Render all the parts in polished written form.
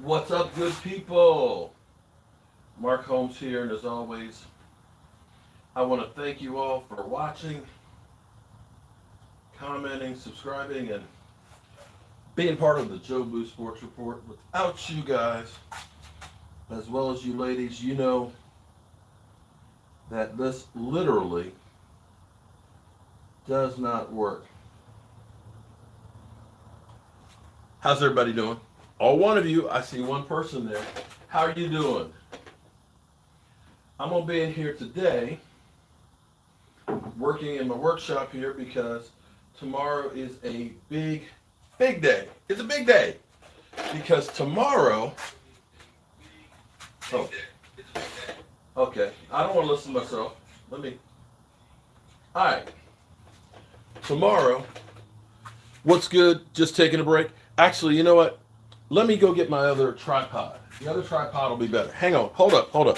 What's up, good people? Mark Holmes here, and as always, I want to thank you all for watching, commenting, subscribing, and being part of the Jobu Sports Report. Without you guys, as well as you ladies, you know that this literally does not work. How's everybody doing? All one of you, I see one person there. How are you doing? I'm going to be in here today working in my workshop here because tomorrow is a big day. It's a big day because tomorrow. Oh, okay. I don't want to listen to myself. Let me. All right. Tomorrow. What's good? Just taking a break. Actually, you know what? Let me go get my other tripod. The other tripod will be better. Hang on. Hold up. Hold up.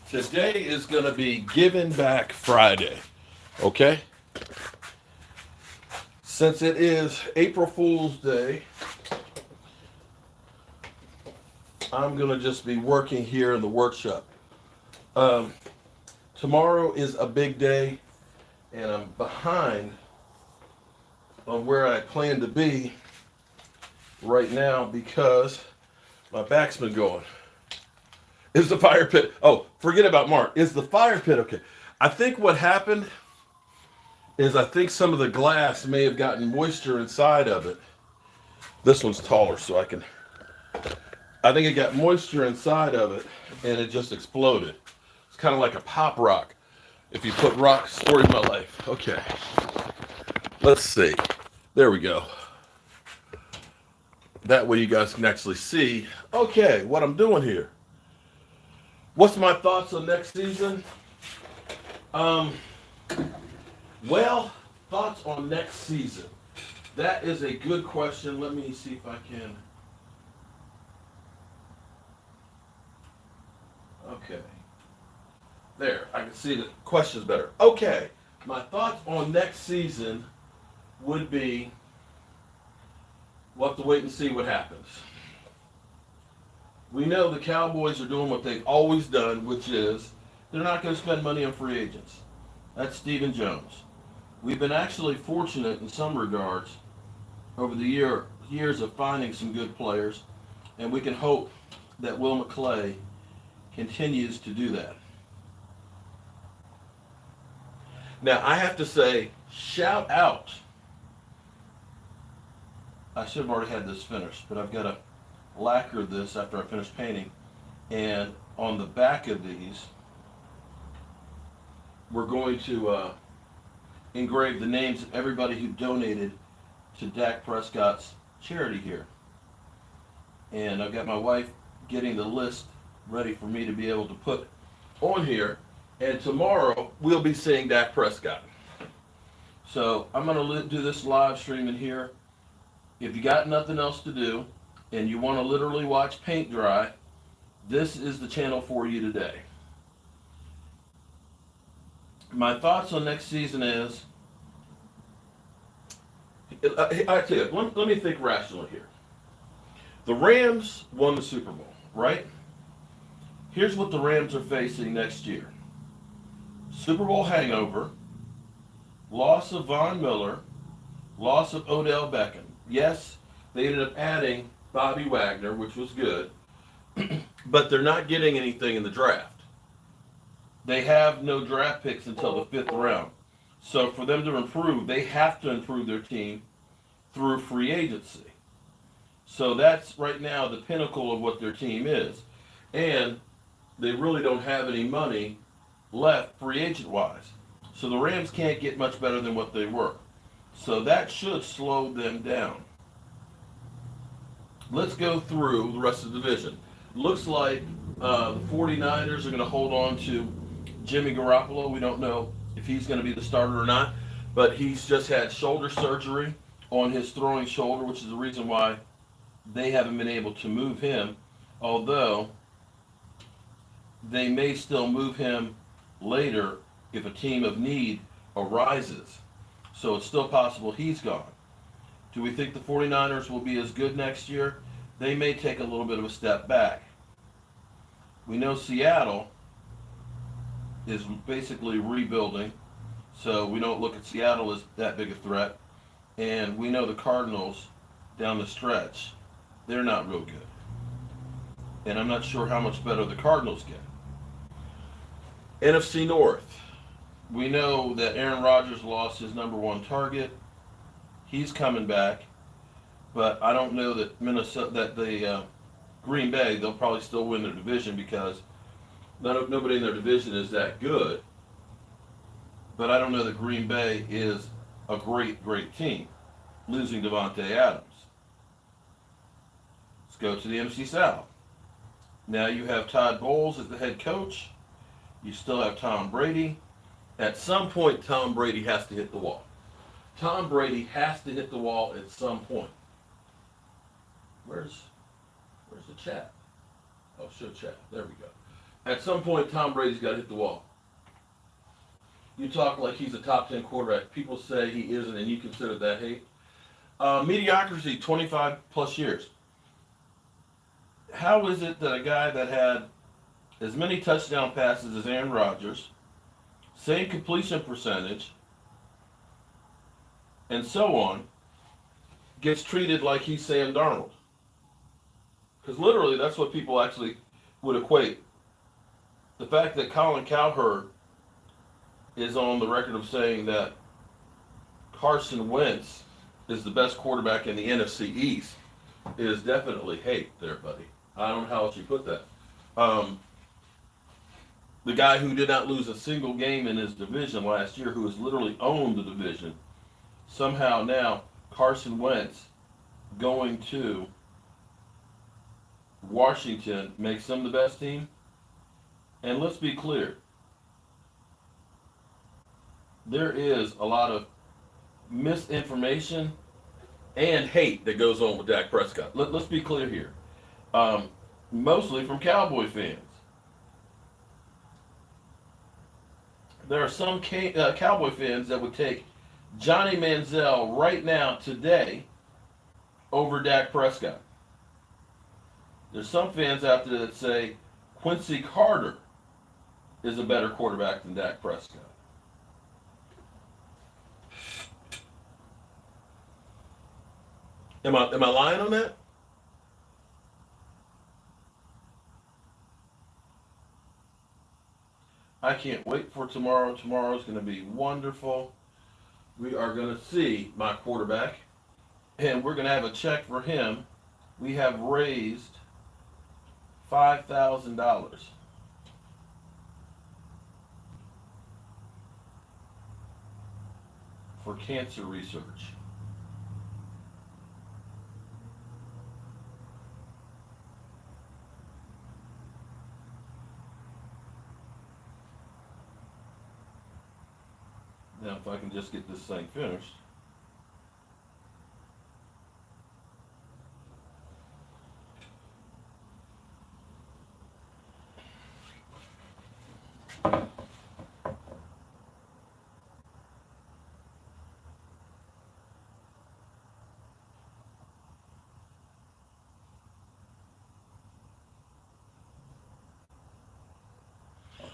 Today is going to be Giving Back Friday. Okay? Since it is April Fool's Day, I'm going to just be working here in the workshop. Tomorrow is a big day, and I'm behind on where I plan to be right now because my back's been going. Is the fire pit? Oh, forget about Mark. Is the fire pit okay? I think what happened is I think some of the glass may have gotten moisture inside of it. This one's taller, so I can. I think it got moisture inside of it, and it just exploded. It's kind of like a pop rock. If you put rock, story of my life. Okay. Let's see. There we go. That way you guys can actually see, okay, what I'm doing here. What's my thoughts on next season? Well, thoughts on next season. That is a good question. Let me see if I can. Okay. There, I can see the questions better. Okay, my thoughts on next season would be, we'll have to wait and see what happens. We know the Cowboys are doing what they've always done, which is they're not going to spend money on free agents. That's Stephen Jones. We've been actually fortunate in some regards over the years of finding some good players, and we can hope that Will McClay continues to do that. Now, I have to say, shout out. I should have already had this finished, but I've got to lacquer this after I finish painting. And on the back of these, we're going to engrave the names of everybody who donated to Dak Prescott's charity here. And I've got my wife getting the list ready for me to be able to put on here. And tomorrow, we'll be seeing Dak Prescott. So I'm going to do this live stream in here. If you got nothing else to do and you want to literally watch paint dry, this is the channel for you today. My thoughts on next season is, I tell you, let me think rationally here. The Rams won the Super Bowl, right? Here's what the Rams are facing next year. Super Bowl hangover, loss of Von Miller, loss of Odell Beckham. Yes, They ended up adding Bobby Wagner, which was good, but they're not getting anything in the draft. They have no draft picks until the 5th round. So for them to improve, they have to improve their team through free agency. So that's right now the pinnacle of what their team is. And they really don't have any money left free agent wise. So the Rams can't get much better than what they were. So that should slow them down. Let's go through the rest of the division. Looks like the 49ers are going to hold on to Jimmy Garoppolo. We don't know if he's going to be the starter or not, but he's just had shoulder surgery on his throwing shoulder, which is the reason why they haven't been able to move him, although they may still move him later if a team of need arises. So it's still possible he's gone. Do we think the 49ers will be as good next year? They may take a little bit of a step back. We know Seattle is basically rebuilding, so we don't look at Seattle as that big a threat. And we know the Cardinals down the stretch, they're not real good. And I'm not sure how much better the Cardinals get. NFC North. We know that Aaron Rodgers lost his number one target. He's coming back, but I don't know that Green Bay, they'll probably still win their division because nobody in their division is that good. But I don't know that Green Bay is a great team, losing Devontae Adams. Let's go to the NFC South. Now you have Todd Bowles as the head coach. You still have Tom Brady. At some point, Tom Brady has to hit the wall. Tom Brady has to hit the wall at some point. Where's the chat? Oh, show chat. There we go. At some point, Tom Brady's got to hit the wall. You talk like he's a top 10 quarterback. People say he isn't, and you consider that hate. Mediocrity, 25 plus years. How is it that a guy that had as many touchdown passes as Aaron Rodgers, same completion percentage, and so on, gets treated like he's Sam Darnold? Because literally, that's what people actually would equate. The fact that Colin Cowherd is on the record of saying that Carson Wentz is the best quarterback in the NFC East is definitely hate there, buddy. I don't know how else you put that. The guy who did not lose a single game in his division last year, who has literally owned the division, somehow now Carson Wentz going to Washington makes them the best team. And let's be clear, there is a lot of misinformation and hate that goes on with Dak Prescott. Let's be clear here. Mostly from Cowboy fans. There are some Cowboy fans that would take Johnny Manziel right now, today, over Dak Prescott. There's some fans out there that say Quincy Carter is a better quarterback than Dak Prescott. Am I lying on that? I can't wait for tomorrow. Tomorrow's going to be wonderful. We are going to see my quarterback, and we're going to have a check for him. We have raised $5,000 for cancer research. Now, if I can just get this thing finished.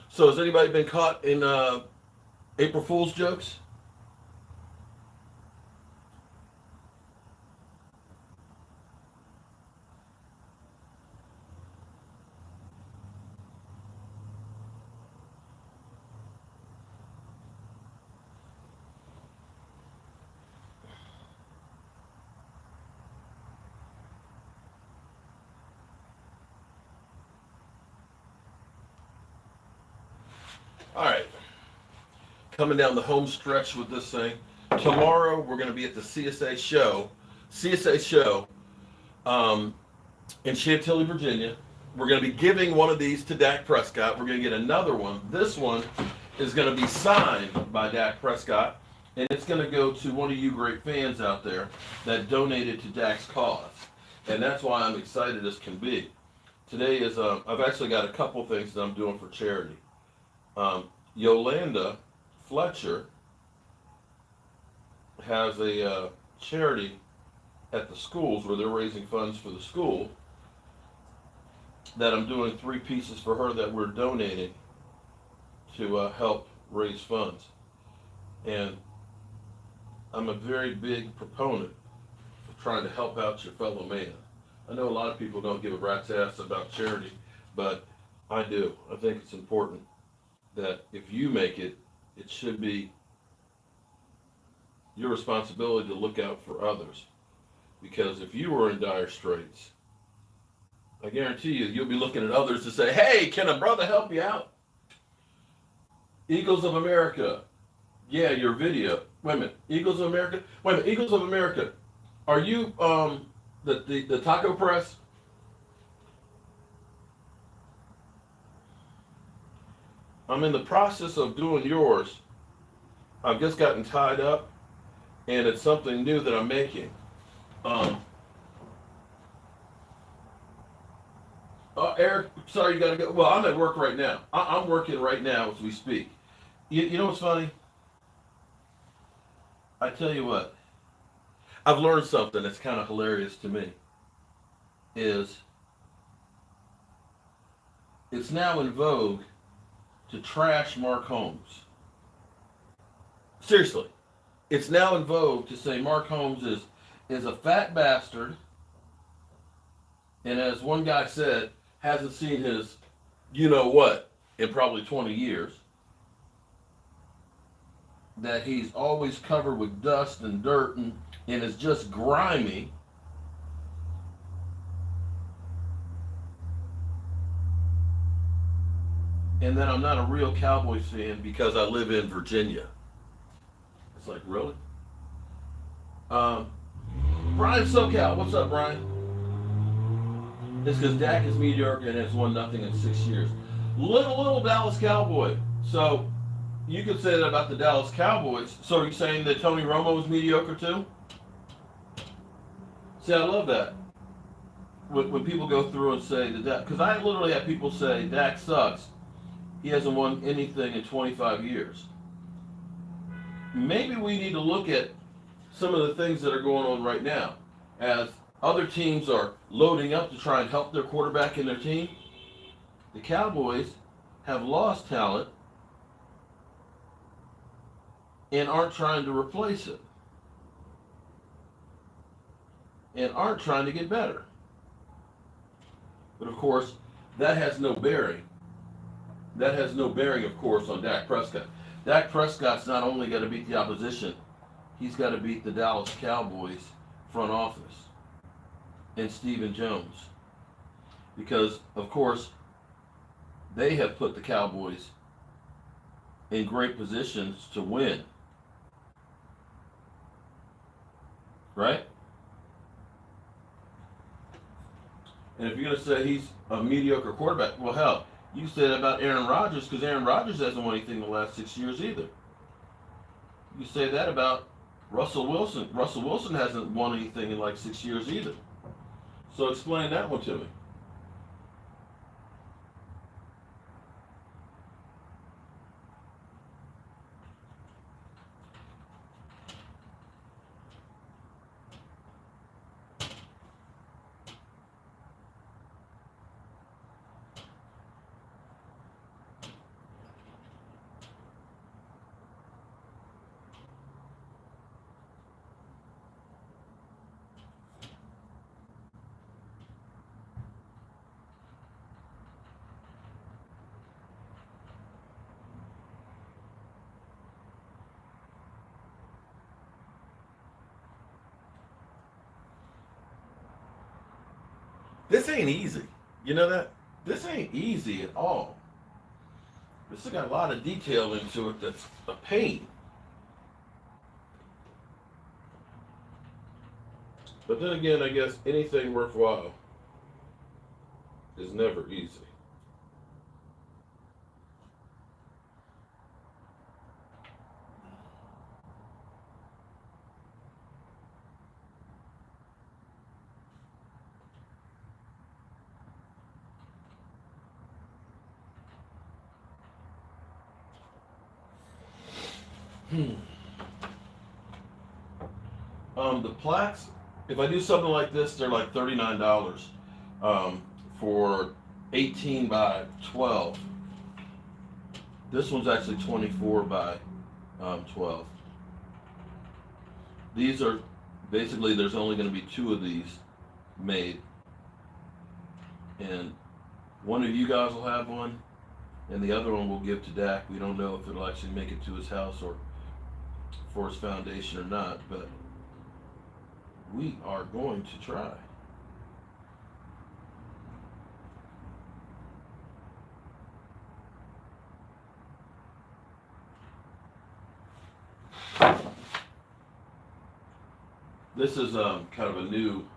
So has anybody been caught in April Fool's jokes? All right, coming down the home stretch with this thing. Tomorrow we're going to be at the CSA show in Chantilly, Virginia. We're going to be giving one of these to Dak Prescott. We're going to get another one. This one is going to be signed by Dak Prescott, and it's going to go to one of you great fans out there that donated to Dak's cause. And that's why I'm excited as can be. Today is, I've actually got a couple things that I'm doing for charity. Yolanda Fletcher has a charity at the schools where they're raising funds for the school that I'm doing 3 pieces for her that we're donating to help raise funds. And I'm a very big proponent of trying to help out your fellow man. I know a lot of people don't give a rat's ass about charity, but I do. I think it's important that if you make it, it should be your responsibility to look out for others. Because if you were in dire straits, I guarantee you, you'll be looking at others to say, hey, can a brother help you out? Eagles of America. Yeah, your video. Wait a minute. Eagles of America? Wait a minute. Eagles of America. Are you the taco press? I'm in the process of doing yours. I've just gotten tied up, and it's something new that I'm making. Eric, sorry you gotta go. Well, I'm at work right now. I'm working right now as we speak. You know what's funny? I tell you what, I've learned something that's kind of hilarious to me. Is it's now in vogue to trash Mark Holmes. Seriously, it's now in vogue to say Mark Holmes is a fat bastard, and as one guy said, hasn't seen his you know what in probably 20 years. That he's always covered with dust and dirt and is just grimy. And then I'm not a real Cowboys fan because I live in Virginia. It's like, really? Brian SoCal, what's up, Brian? It's because Dak is mediocre and has won nothing in 6 years. Little Dallas Cowboy. So you could say that about the Dallas Cowboys. So are you saying that Tony Romo was mediocre too? See, I love that. When people go through and say that, because I literally have people say Dak sucks. He hasn't won anything in 25 years. Maybe we need to look at some of the things that are going on right now. As other teams are loading up to try and help their quarterback and their team, the Cowboys have lost talent and aren't trying to replace it. And aren't trying to get better. But of course, that has no bearing. That has no bearing, of course, on Dak Prescott. Dak Prescott's not only got to beat the opposition, he's got to beat the Dallas Cowboys front office and Stephen Jones. Because, of course, they have put the Cowboys in great positions to win. Right? And if you're going to say he's a mediocre quarterback, well, hell, you say that about Aaron Rodgers because Aaron Rodgers hasn't won anything in the last 6 years either. You say that about Russell Wilson. Russell Wilson hasn't won anything in like 6 years either. So explain that one to me. This ain't easy. You know that? This ain't easy at all. This has got a lot of detail into it that's a pain. But then again, I guess anything worthwhile is never easy. The plaques, if I do something like this, they're like $39 for 18 by 12. This one's actually 24 by 12. These are basically, there's only going to be 2 of these made, and one of you guys will have one, and the other one we'll give to Dak. We don't know if it'll actually make it to his house or for his foundation or not, but we are going to try. This is kind of a new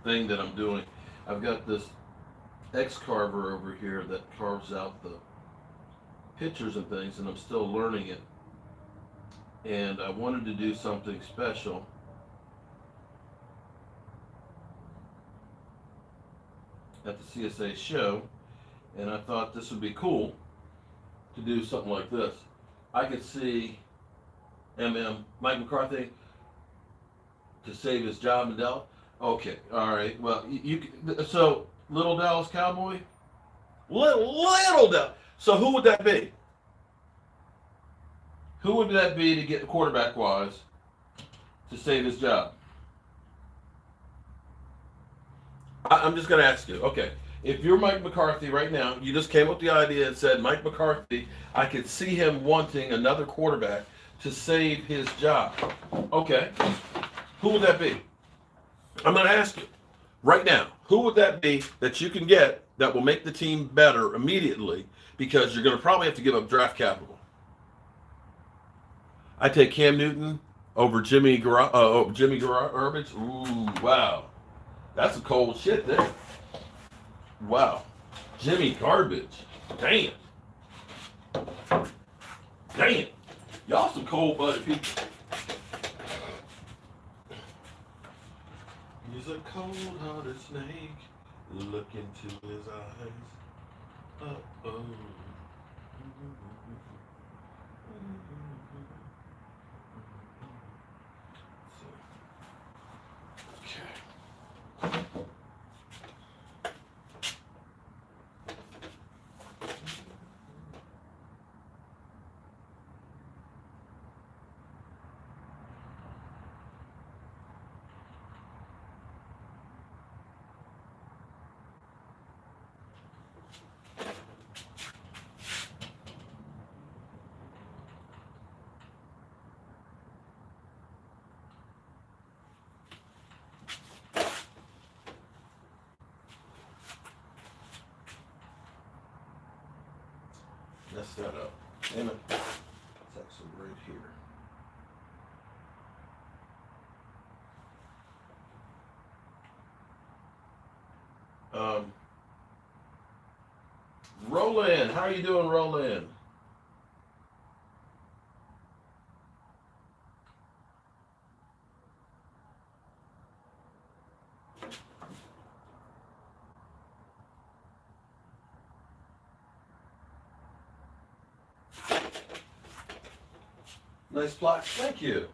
thing that I'm doing. I've got this X carver over here that carves out the pictures and things, and I'm still learning it. And I wanted to do something special. At the CSA show, and I thought this would be cool to do something like this. I could see Mike McCarthy to save his job in Dallas. Okay, all right. Well, so little Dallas Cowboy, little Dallas. So who would that be? Who would that be to get quarterback wise to save his job? I'm just going to ask you. Okay, if you're Mike McCarthy right now, you just came up with the idea and said Mike McCarthy, I could see him wanting another quarterback to save his job. Okay, who would that be? I'm going to ask you right now. Who would that be that you can get that will make the team better immediately? Because you're going to probably have to give up draft capital. I take Cam Newton over Jimmy Garbage. Ooh, wow. That's some cold shit there. Wow. Jimmy Garbage. Damn. Damn. Y'all some cold-blooded people. He's a cold-hearted snake. Look into his eyes. Uh-oh. Messed that up. Damn it. It's actually right here. Roland, how are you doing, Roland? Nice plaque. Thank you.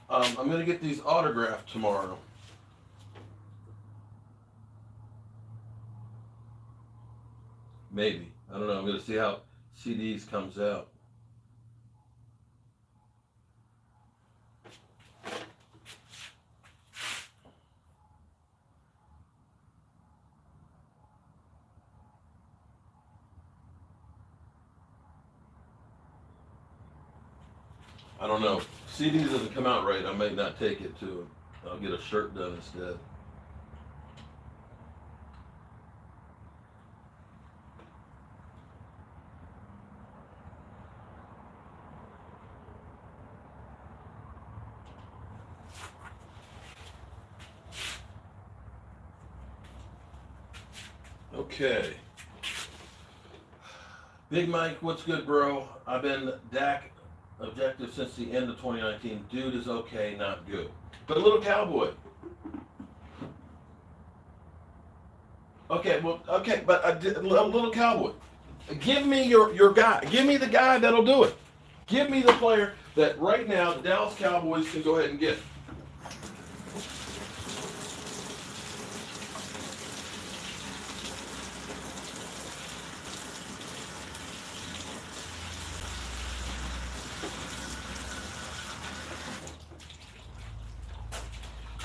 I'm going to get these autographed tomorrow. Maybe. I don't know. I'm going to see how CDs comes out. I don't know. CDs doesn't come out right. I might not take it to. I'll get a shirt done instead. Okay. Big Mike, what's good, bro? I've been Dak objective since the end of 2019. Dude is okay, not good. But a little cowboy. Okay, well, okay, but a little cowboy. Give me your guy. Give me the guy that'll do it. Give me the player that right now the Dallas Cowboys can go ahead and get.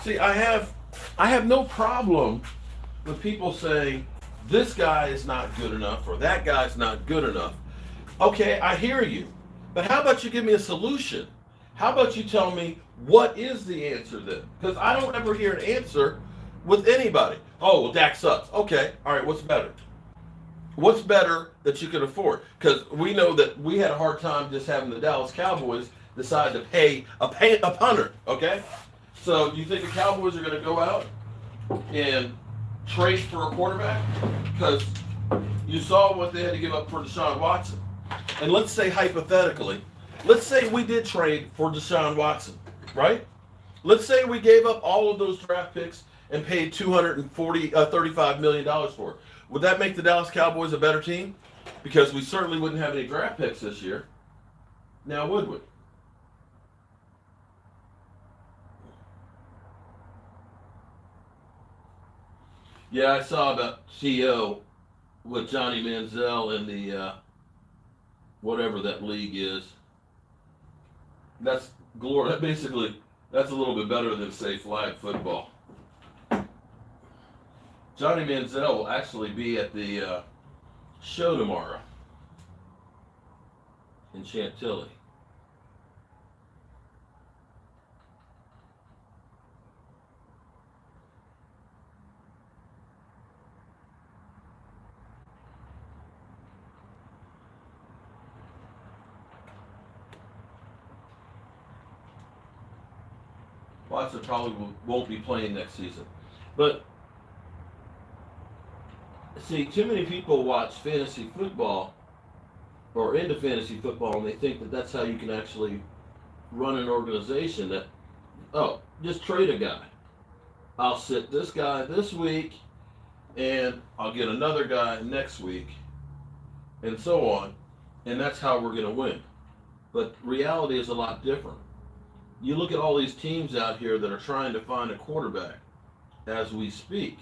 See, I have no problem with people saying this guy is not good enough or that guy's not good enough. Okay, I hear you. But how about you give me a solution? How about you tell me what is the answer then? Because I don't ever hear an answer with anybody. Oh, well, Dak sucks. Okay, all right, what's better? What's better that you can afford? Because we know that we had a hard time just having the Dallas Cowboys decide to pay a punter, okay? So you think the Cowboys are going to go out and trade for a quarterback? Because you saw what they had to give up for Deshaun Watson. And let's say hypothetically, let's say we did trade for Deshaun Watson, right? Let's say we gave up all of those draft picks and paid $35 million for it. Would that make the Dallas Cowboys a better team? Because we certainly wouldn't have any draft picks this year. Now, would we? Yeah, I saw about TO with Johnny Manziel in the whatever that league is. That's glory. That basically, that's a little bit better than say flag football. Johnny Manziel will actually be at the show tomorrow in Chantilly. Watson probably won't be playing next season. But, see, too many people watch fantasy football or into fantasy football and they think that that's how you can actually run an organization that, oh, just trade a guy. I'll sit this guy this week and I'll get another guy next week and so on. And that's how we're going to win. But reality is a lot different. You look at all these teams out here that are trying to find a quarterback as we speak.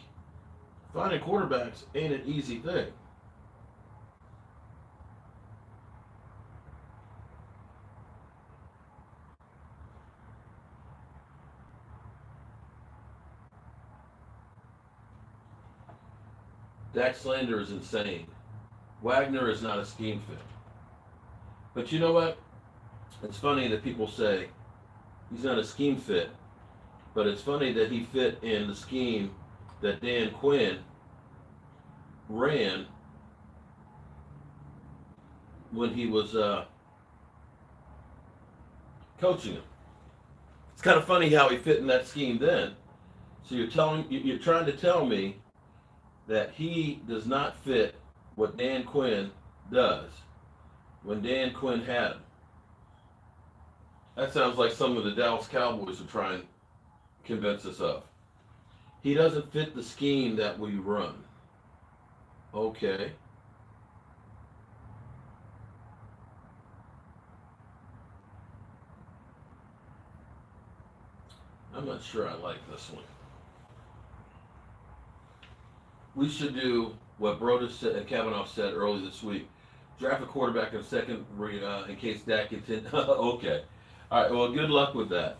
Finding quarterbacks ain't an easy thing. Dak Slander is insane. Wagner is not a scheme fit. But you know what? It's funny that people say he's not a scheme fit, but it's funny that he fit in the scheme that Dan Quinn ran when he was coaching him. It's kind of funny how he fit in that scheme then. So you're trying to tell me that he does not fit what Dan Quinn does when Dan Quinn had him. That sounds like some of the Dallas Cowboys are trying to convince us of. He doesn't fit the scheme that we run. Okay. I'm not sure I like this one. We should do what Brodus said and Kavanaugh said earlier this week. Draft a quarterback in second in case Dak gets in. Okay. All right. Well, good luck with that.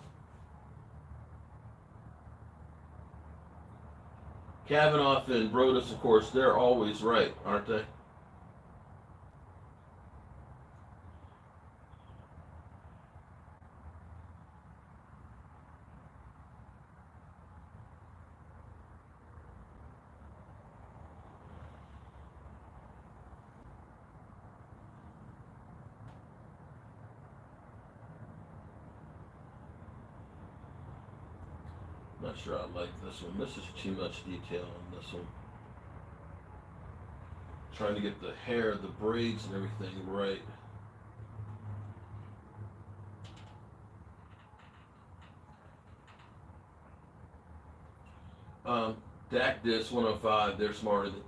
Kavanaugh and Brodus, of course, they're always right, aren't they? Not sure I like this one. This is too much detail on this one. Trying to get the hair, the braids, and everything right. Dak diss 105. They're smarter than.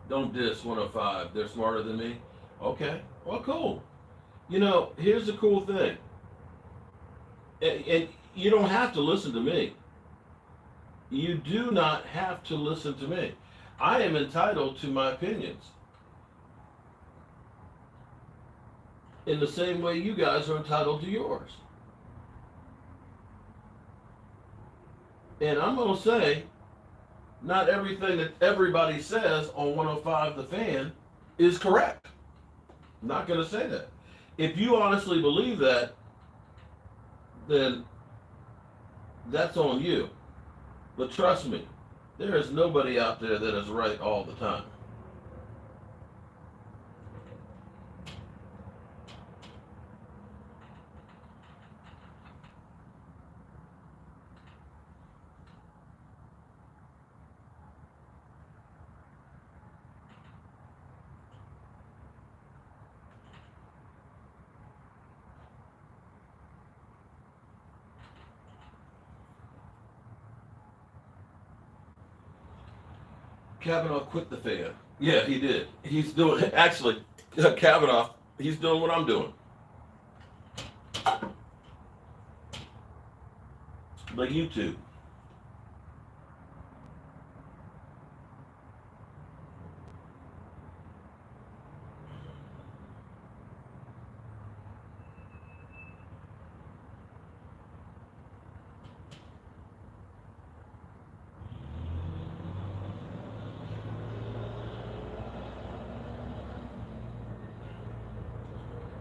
Don't diss 105. They're smarter than me. Okay. Well, cool. Here's the cool thing. And you don't have to listen to me. You do not have to listen to me. I am entitled to my opinions. In the same way you guys are entitled to yours. And I'm going to say, not everything that everybody says on 105 The Fan is correct. I'm not going to say that. If you honestly believe that, then that's on you. But trust me, there is nobody out there that is right all the time. Kavanaugh quit the Fan. Yeah, he did. He's doing, actually, Kavanaugh, he's doing what I'm doing. Like YouTube.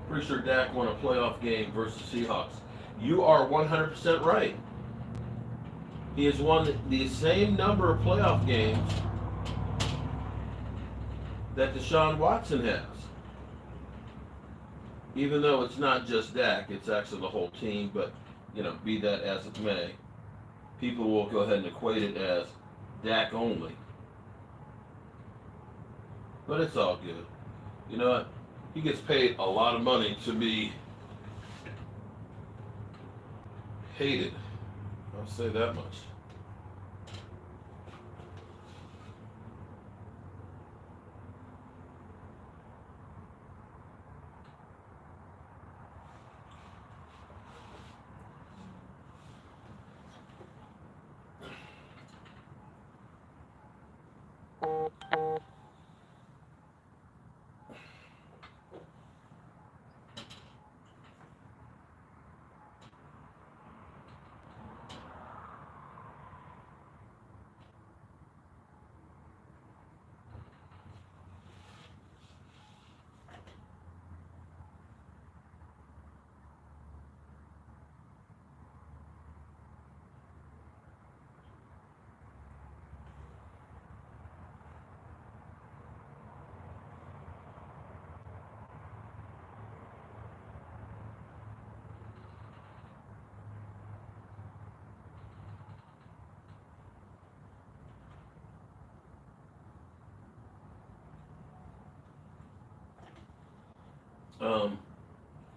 Pretty sure Dak won a playoff game versus Seahawks. You are 100% right. He has won the same number of playoff games that Deshaun Watson has. Even though it's not just Dak, it's actually the whole team, but, be that as it may, people will go ahead and equate it as Dak only. But it's all good. You know what? He gets paid a lot of money to be hated. I'll say that much.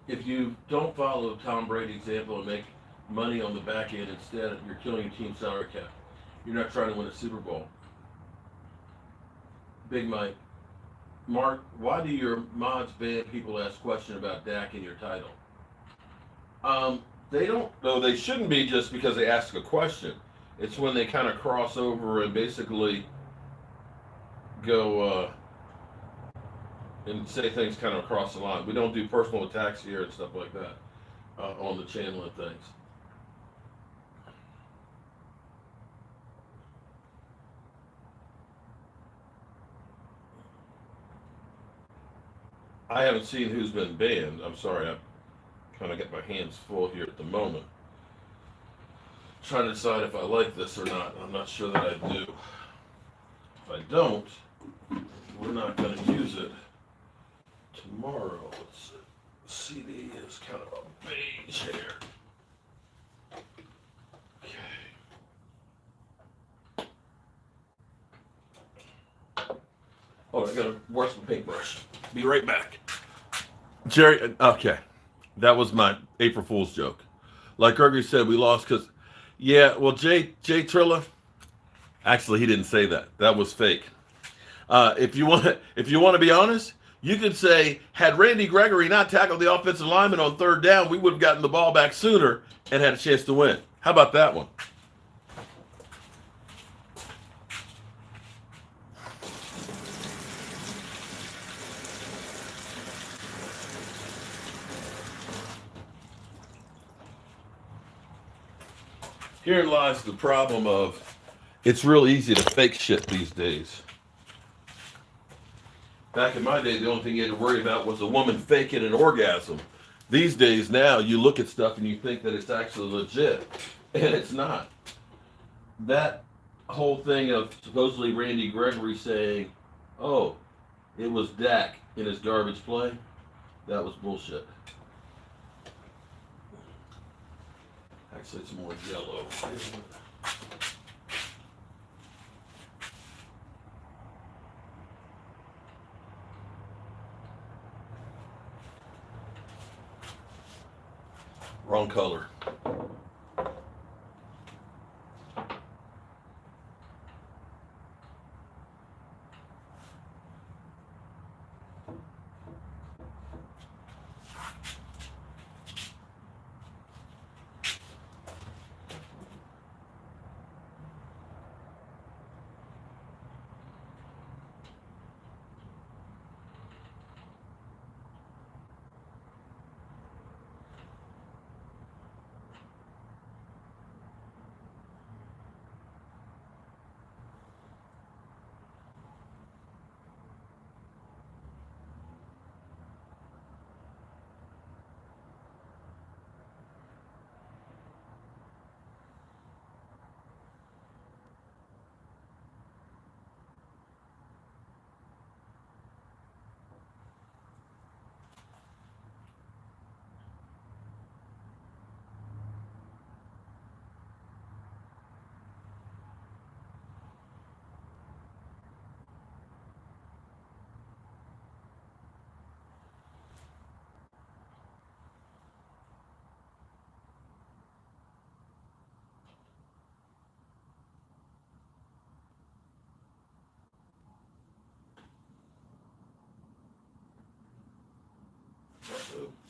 If you don't follow Tom Brady's example and make money on the back end instead, you're killing your team salary cap. You're not trying to win a Super Bowl. Big Mike. Mark, why do your mods ban people ask questions about Dak and your title? They don't, though they shouldn't be just because they ask a question. It's when they kind of cross over and basically go and say things kind of across the line. We don't do personal attacks here and stuff like that on the channel and things. I haven't seen who's been banned. I'm sorry, I kind of got my hands full here at the moment. Trying to decide if I like this or not. I'm not sure that I do. If I don't, we're not going to use it tomorrow. Let's see. CD is kind of a beige here. Okay. Hold on, I gotta wash my paintbrush. Be right back. Jerry, okay. That was my April Fool's joke. Like Gregory said, we lost because, yeah, well, Jay Trilla, actually, he didn't say that. That was fake. If you want to be honest, you could say, had Randy Gregory not tackled the offensive lineman on third down, we would have gotten the ball back sooner and had a chance to win. How about that one? Herein lies the problem of it's real easy to fake shit these days. Back in my day, the only thing you had to worry about was a woman faking an orgasm. These days now, you look at stuff and you think that it's actually legit, and it's not. That whole thing of supposedly Randy Gregory saying, oh, it was Dak in his garbage play, that was bullshit. Actually, it's more yellow. Wrong color.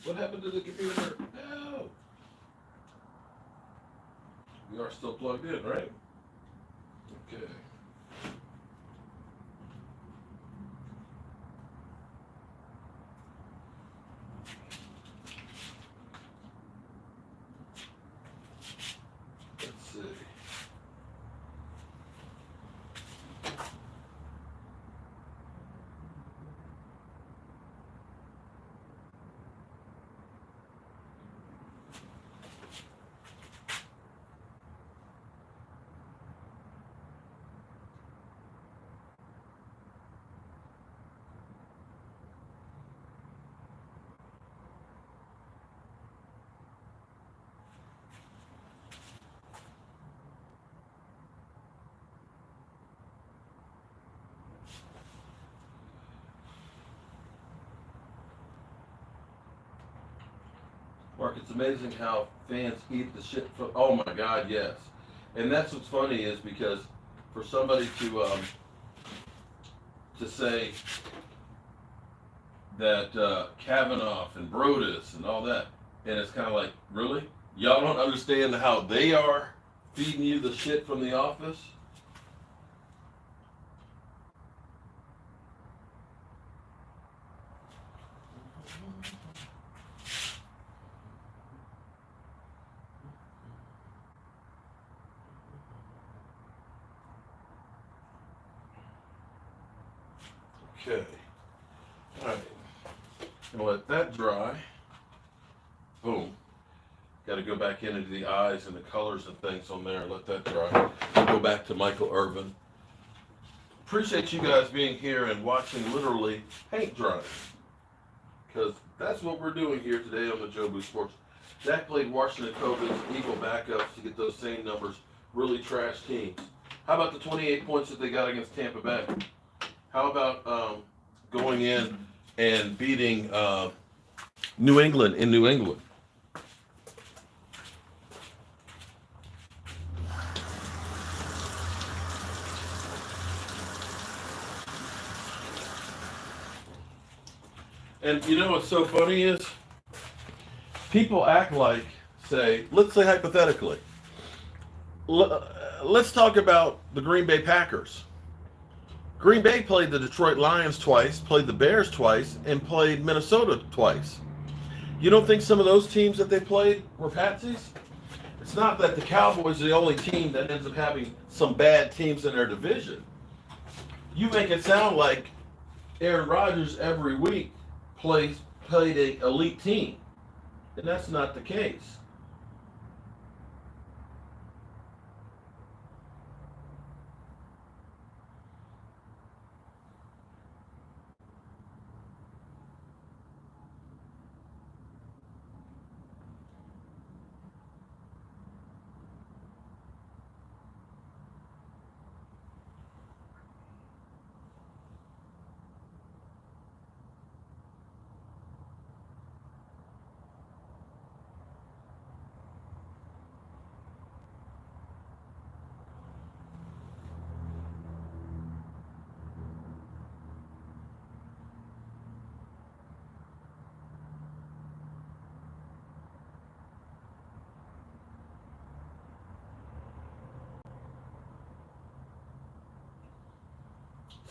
What happened to the computer? No. We are still plugged in, right? Okay. Let's see. Mark, it's amazing how fans eat the shit from. Oh my God, yes. And that's what's funny is because for somebody to say that Kavanaugh and Brodus and all that, and it's kind of like, really? Y'all don't understand how they are feeding you the shit from the office? Okay. All right. Gonna let that dry. Boom. Got to go back into the eyes and the colors and things on there. Let that dry. Go back to Michael Irvin. Appreciate you guys being here and watching literally paint drying, because that's what we're doing here today on the Jobu Sports. Dak played Washington Covenant's equal backups to get those same numbers. Really trash teams. How about the 28 points that they got against Tampa Bay? How about going in and beating New England in New England? And you know what's so funny is people act like, say, let's say hypothetically, let's talk about the Green Bay Packers. Green Bay played the Detroit Lions twice, played the Bears twice, and played Minnesota twice. You don't think some of those teams that they played were patsies? It's not that the Cowboys are the only team that ends up having some bad teams in their division. You make it sound like Aaron Rodgers every week played a elite team, and that's not the case.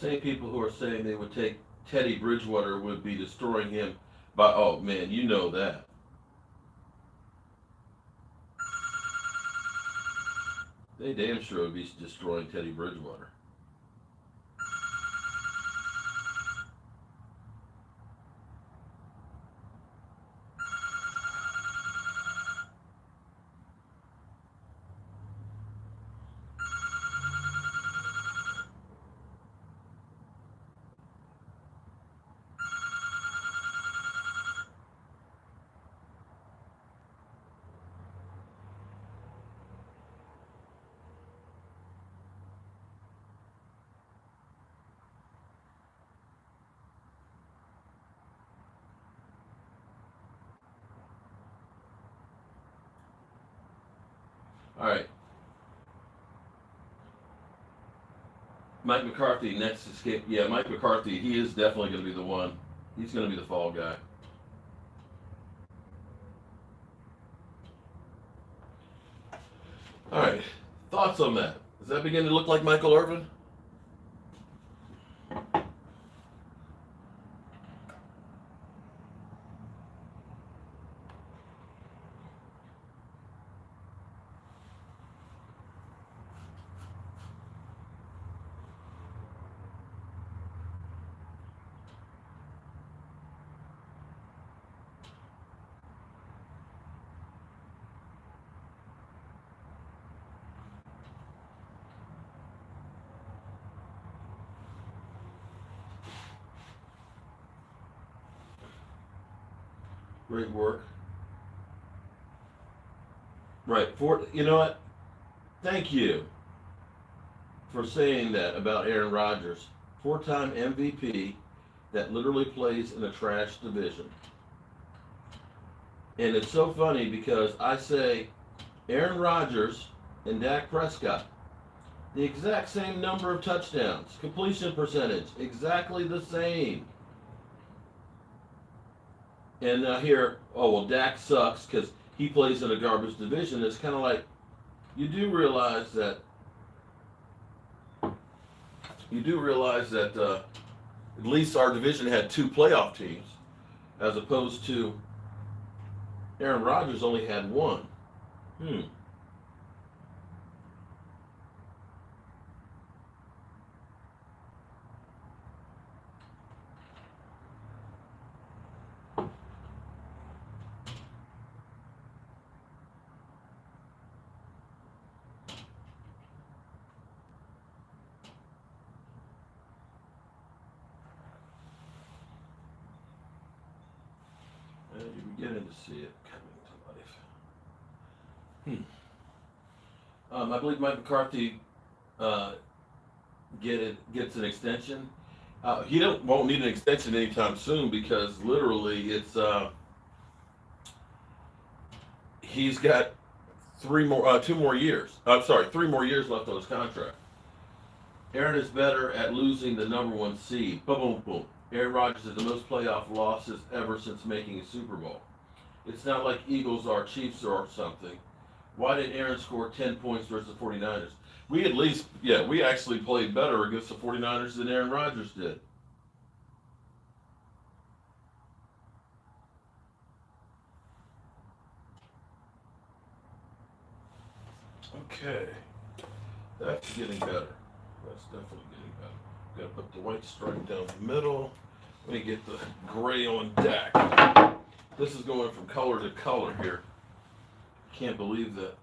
Same people who are saying they would take Teddy Bridgewater would be destroying him by, oh man, you know that. They damn sure would be destroying Teddy Bridgewater. All right, Mike McCarthy next escape. Yeah, Mike McCarthy. He is definitely going to be the one. He's going to be the fall guy. All right, thoughts on that? Does that begin to look like Michael Irvin? Great work. Right. You know what? Thank you for saying that about Aaron Rodgers, four-time MVP that literally plays in a trash division. And it's so funny because I say Aaron Rodgers and Dak Prescott, the exact same number of touchdowns, completion percentage, exactly the same. And now here, oh well, Dak sucks because he plays in a garbage division. It's kind of like you do realize that at least our division had two playoff teams, as opposed to Aaron Rodgers only had one. Hmm. And you're beginning to see it coming to life. I believe Mike McCarthy gets an extension, He won't need an extension anytime soon because literally he's got 2 more years. I'm sorry, 3 more years left on his contract. Aaron is better at losing the number one seed. Boom, boom, boom. Aaron Rodgers has the most playoff losses ever since making a Super Bowl. It's not like Eagles or Chiefs or something. Why did Aaron score 10 points versus the 49ers? We actually played better against the 49ers than Aaron Rodgers did. Okay. That's getting better. That's definitely getting better. Got to put the white stripe down the middle. Let me get the gray on Dak. This is going from color to color here. Can't believe that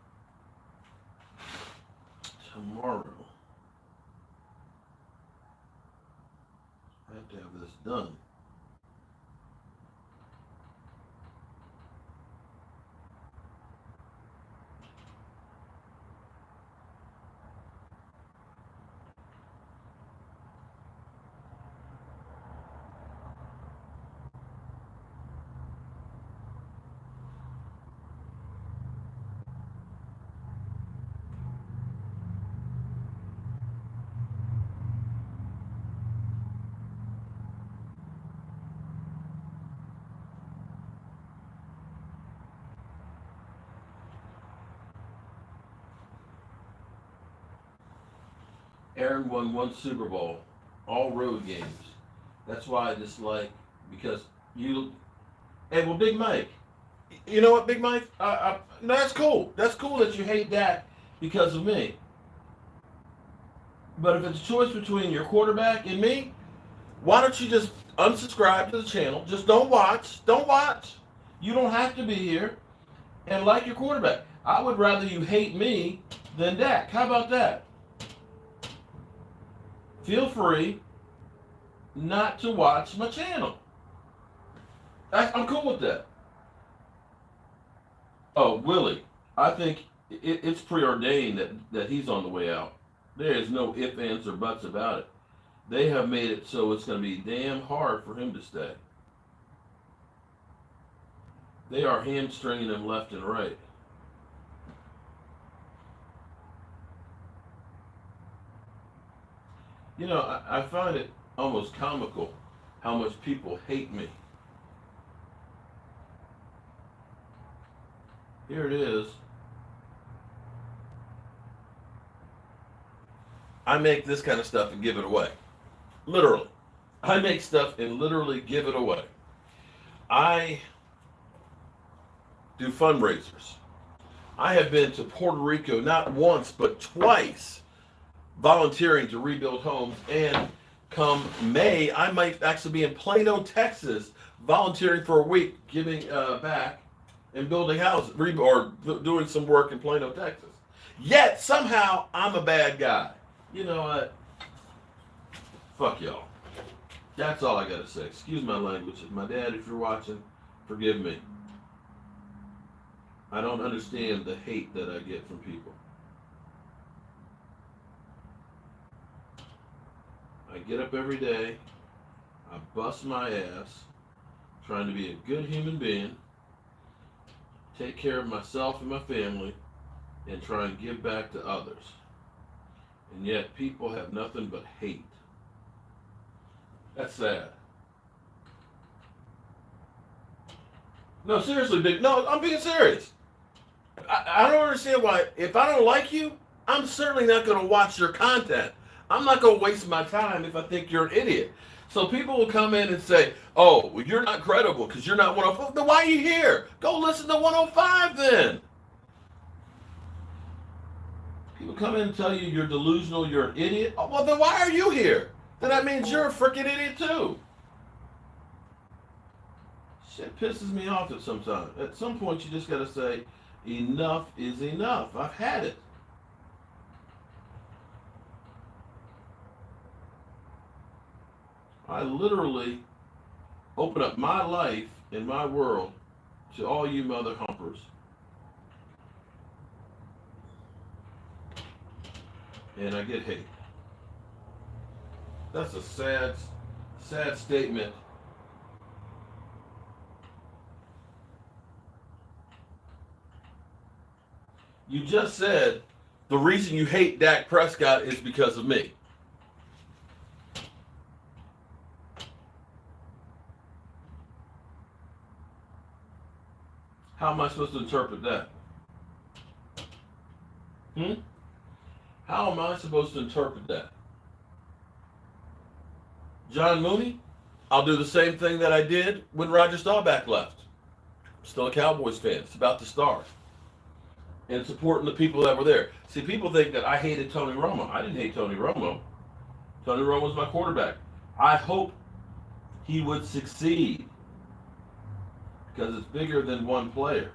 tomorrow I have to have this done. Aaron won one Super Bowl, all road games. That's why I dislike because you. Hey, well, Big Mike. You know what, Big Mike? That's cool. That's cool that you hate Dak because of me. But if it's a choice between your quarterback and me, why don't you just unsubscribe to the channel? Just don't watch. Don't watch. You don't have to be here and like your quarterback. I would rather you hate me than Dak. How about that? Feel free not to watch my channel. I'm cool with that. Oh, Willie, I think it's preordained that he's on the way out. There is no ifs, ands, or buts about it. They have made it so it's going to be damn hard for him to stay. They are hamstringing him left and right. You know, I find it almost comical how much people hate me. Here it is. I make this kind of stuff and give it away. Literally. I make stuff and literally give it away. I do fundraisers. I have been to Puerto Rico not once but twice volunteering to rebuild homes, and come May I might actually be in Plano, Texas volunteering for a week giving back and building houses or doing some work in Plano, Texas. Yet somehow I'm a bad guy. You know what? Fuck y'all. That's all I gotta say. Excuse my language. My dad, if you're watching, forgive me. I don't understand the hate that I get from people. I get up every day, I bust my ass, trying to be a good human being, take care of myself and my family, and try and give back to others. And yet people have nothing but hate. That's sad. No, seriously, Big. No, I'm being serious. I don't understand why. If I don't like you, I'm certainly not going to watch your content. I'm not going to waste my time if I think you're an idiot. So people will come in and say, "Oh, well, you're not credible because you're not 105." Then why are you here? Go listen to 105 then. People come in and tell you you're delusional, you're an idiot. Oh, well, then why are you here? Then that means you're a freaking idiot too. Shit pisses me off at some point you just gotta say, enough is enough. I've had it. I literally open up my life and my world to all you mother humpers. And I get hate. That's a sad sad statement. You just said the reason you hate Dak Prescott is because of me. How am I supposed to interpret that? How am I supposed to interpret that? John Mooney? I'll do the same thing that I did when Roger Staubach left. I'm still a Cowboys fan. It's about to start. And supporting the people that were there. See, people think that I hated Tony Romo. I didn't hate Tony Romo. Tony Romo was my quarterback. I hope he would succeed because it's bigger than one player.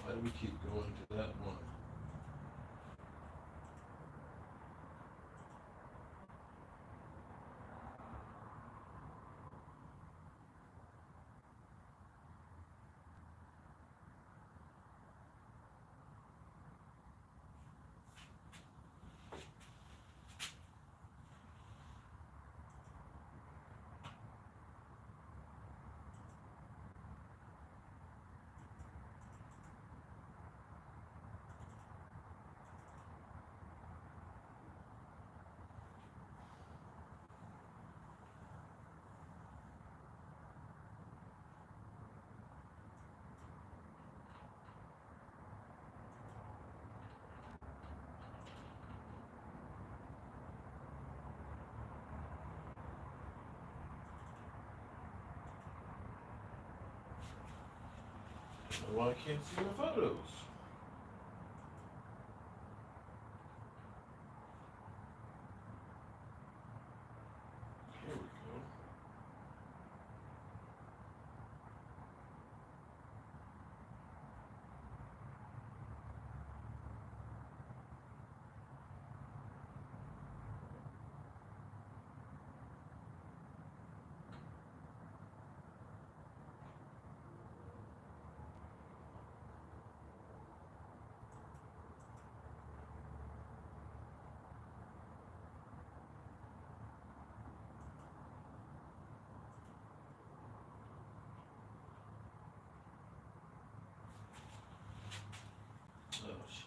Why do we keep going to that one? Why I can't see my photos? Here we go. Oh, shit.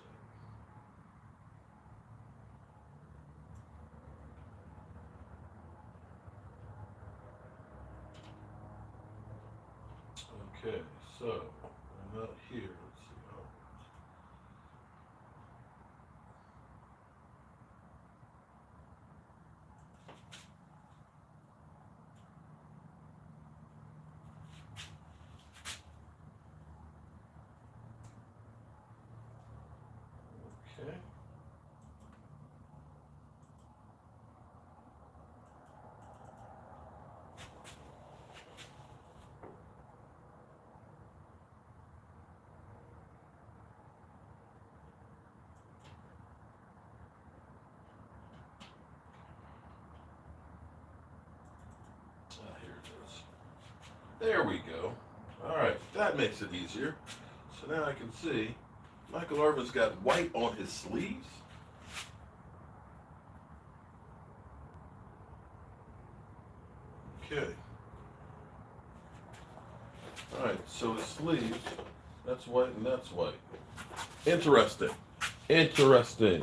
Okay, so I'm not here. Let's see how. Okay. Here it is. There we go. All right, that makes it easier. So now I can see Michael Irvin's got white on his sleeves. Okay. All right, so his sleeves, that's white and that's white. Interesting. Interesting.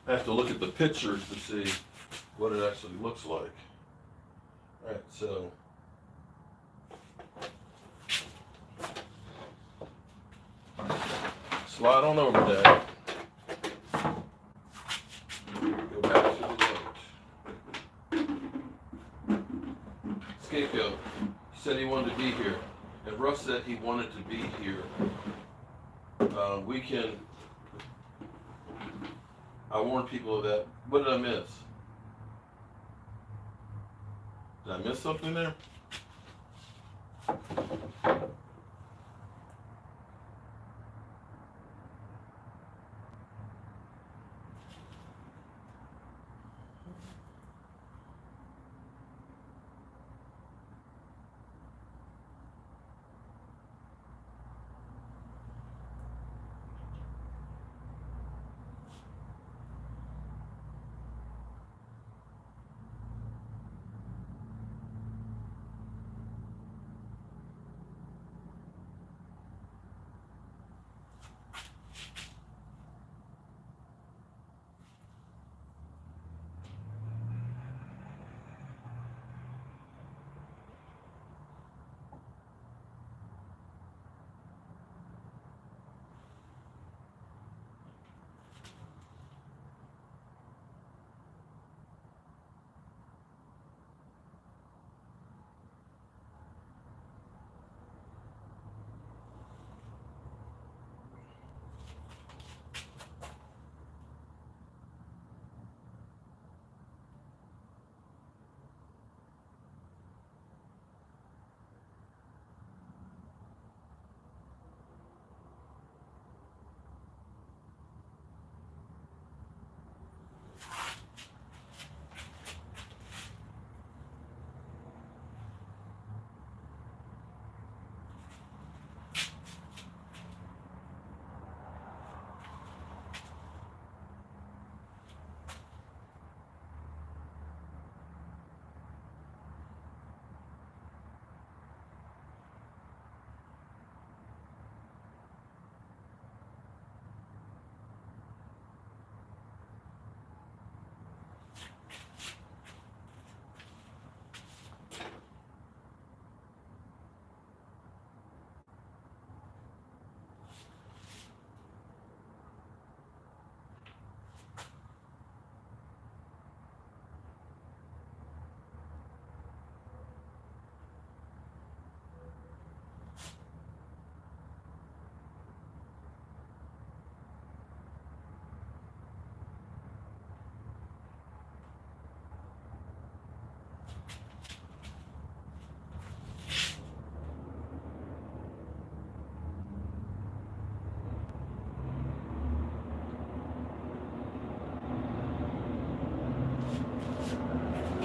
I have to look at the pictures to see what it actually looks like. All right, so slide on over, Dad. Go back to the right. Scapegoat. He said he wanted to be here, and Russ said he wanted to be here. We can. I warned people of that. What did I miss? Did I miss something there?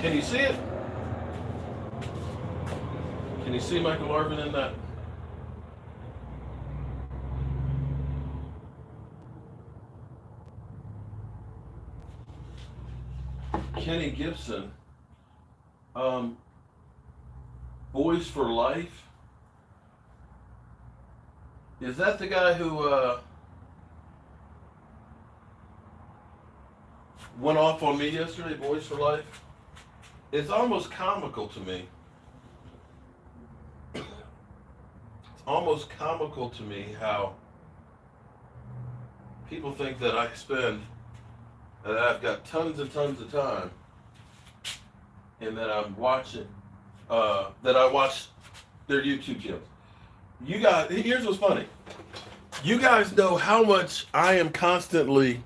Can you see it? Can you see Michael Irvin in that? Kenny Gibson, Boys for Life. Is that the guy who went off on me yesterday, Boys for Life? It's almost comical to me. It's almost comical to me how people think that that I've got tons and tons of time, and that I'm watching, that I watch their YouTube channels. You guys, here's what's funny. You guys know how much I am constantly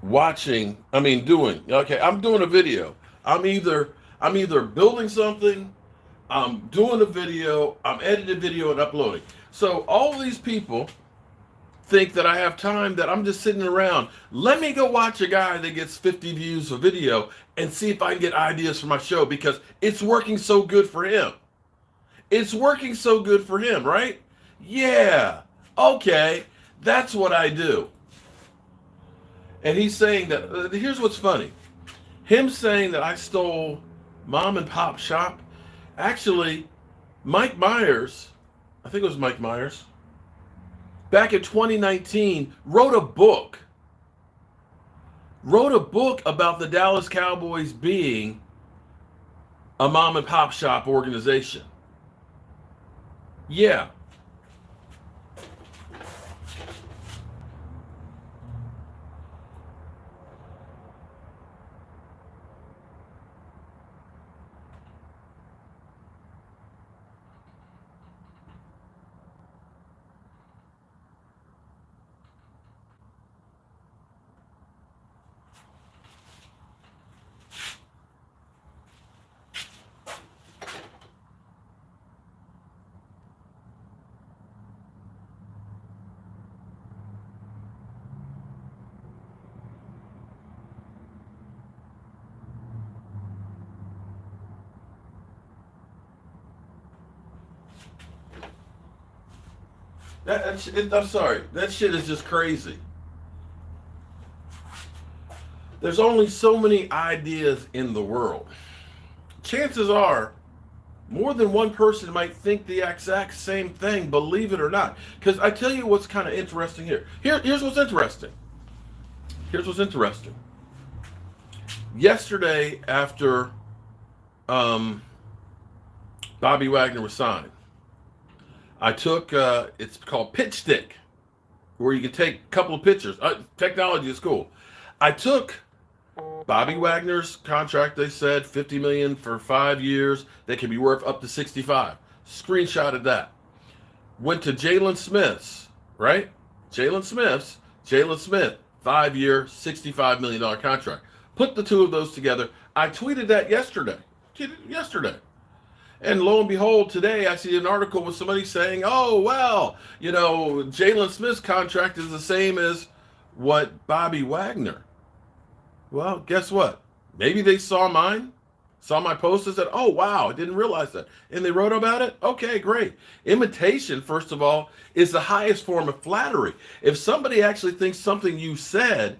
doing. Okay, I'm doing a video. I'm either building something, I'm doing a video, I'm editing video and uploading. So all these people think that I have time, that I'm just sitting around. Let me go watch a guy that gets 50 views a video and see if I can get ideas for my show, because it's working so good for him. It's working so good for him, right? Yeah. Okay. That's what I do. And he's saying that, here's what's funny. Him saying that I stole mom and pop shop. Actually, Mike Myers, I think it was Mike Myers, back in 2019, wrote a book about the Dallas Cowboys being a mom and pop shop organization. Yeah. I'm sorry. That shit is just crazy. There's only so many ideas in the world. Chances are, more than one person might think the exact same thing, believe it or not. Because I tell you what's kind of interesting here. Here's what's interesting. Here's what's interesting. Yesterday, after Bobby Wagner was signed, I took, it's called Pitch Stick, where you can take a couple of pictures. Technology is cool. I took Bobby Wagner's contract, they said $50 million for 5 years. They can be worth up to 65. Screenshotted that. Went to Jalen Smith's, right? Jalen Smith, 5-year, $65 million contract. Put the two of those together. I tweeted that yesterday. And lo and behold, today I see an article with somebody saying, oh, well, Jalen Smith's contract is the same as what Bobby Wagner. Well, guess what? Maybe they saw my post and said, oh, wow, I didn't realize that. And they wrote about it? Okay, great. Imitation, first of all, is the highest form of flattery. If somebody actually thinks something you said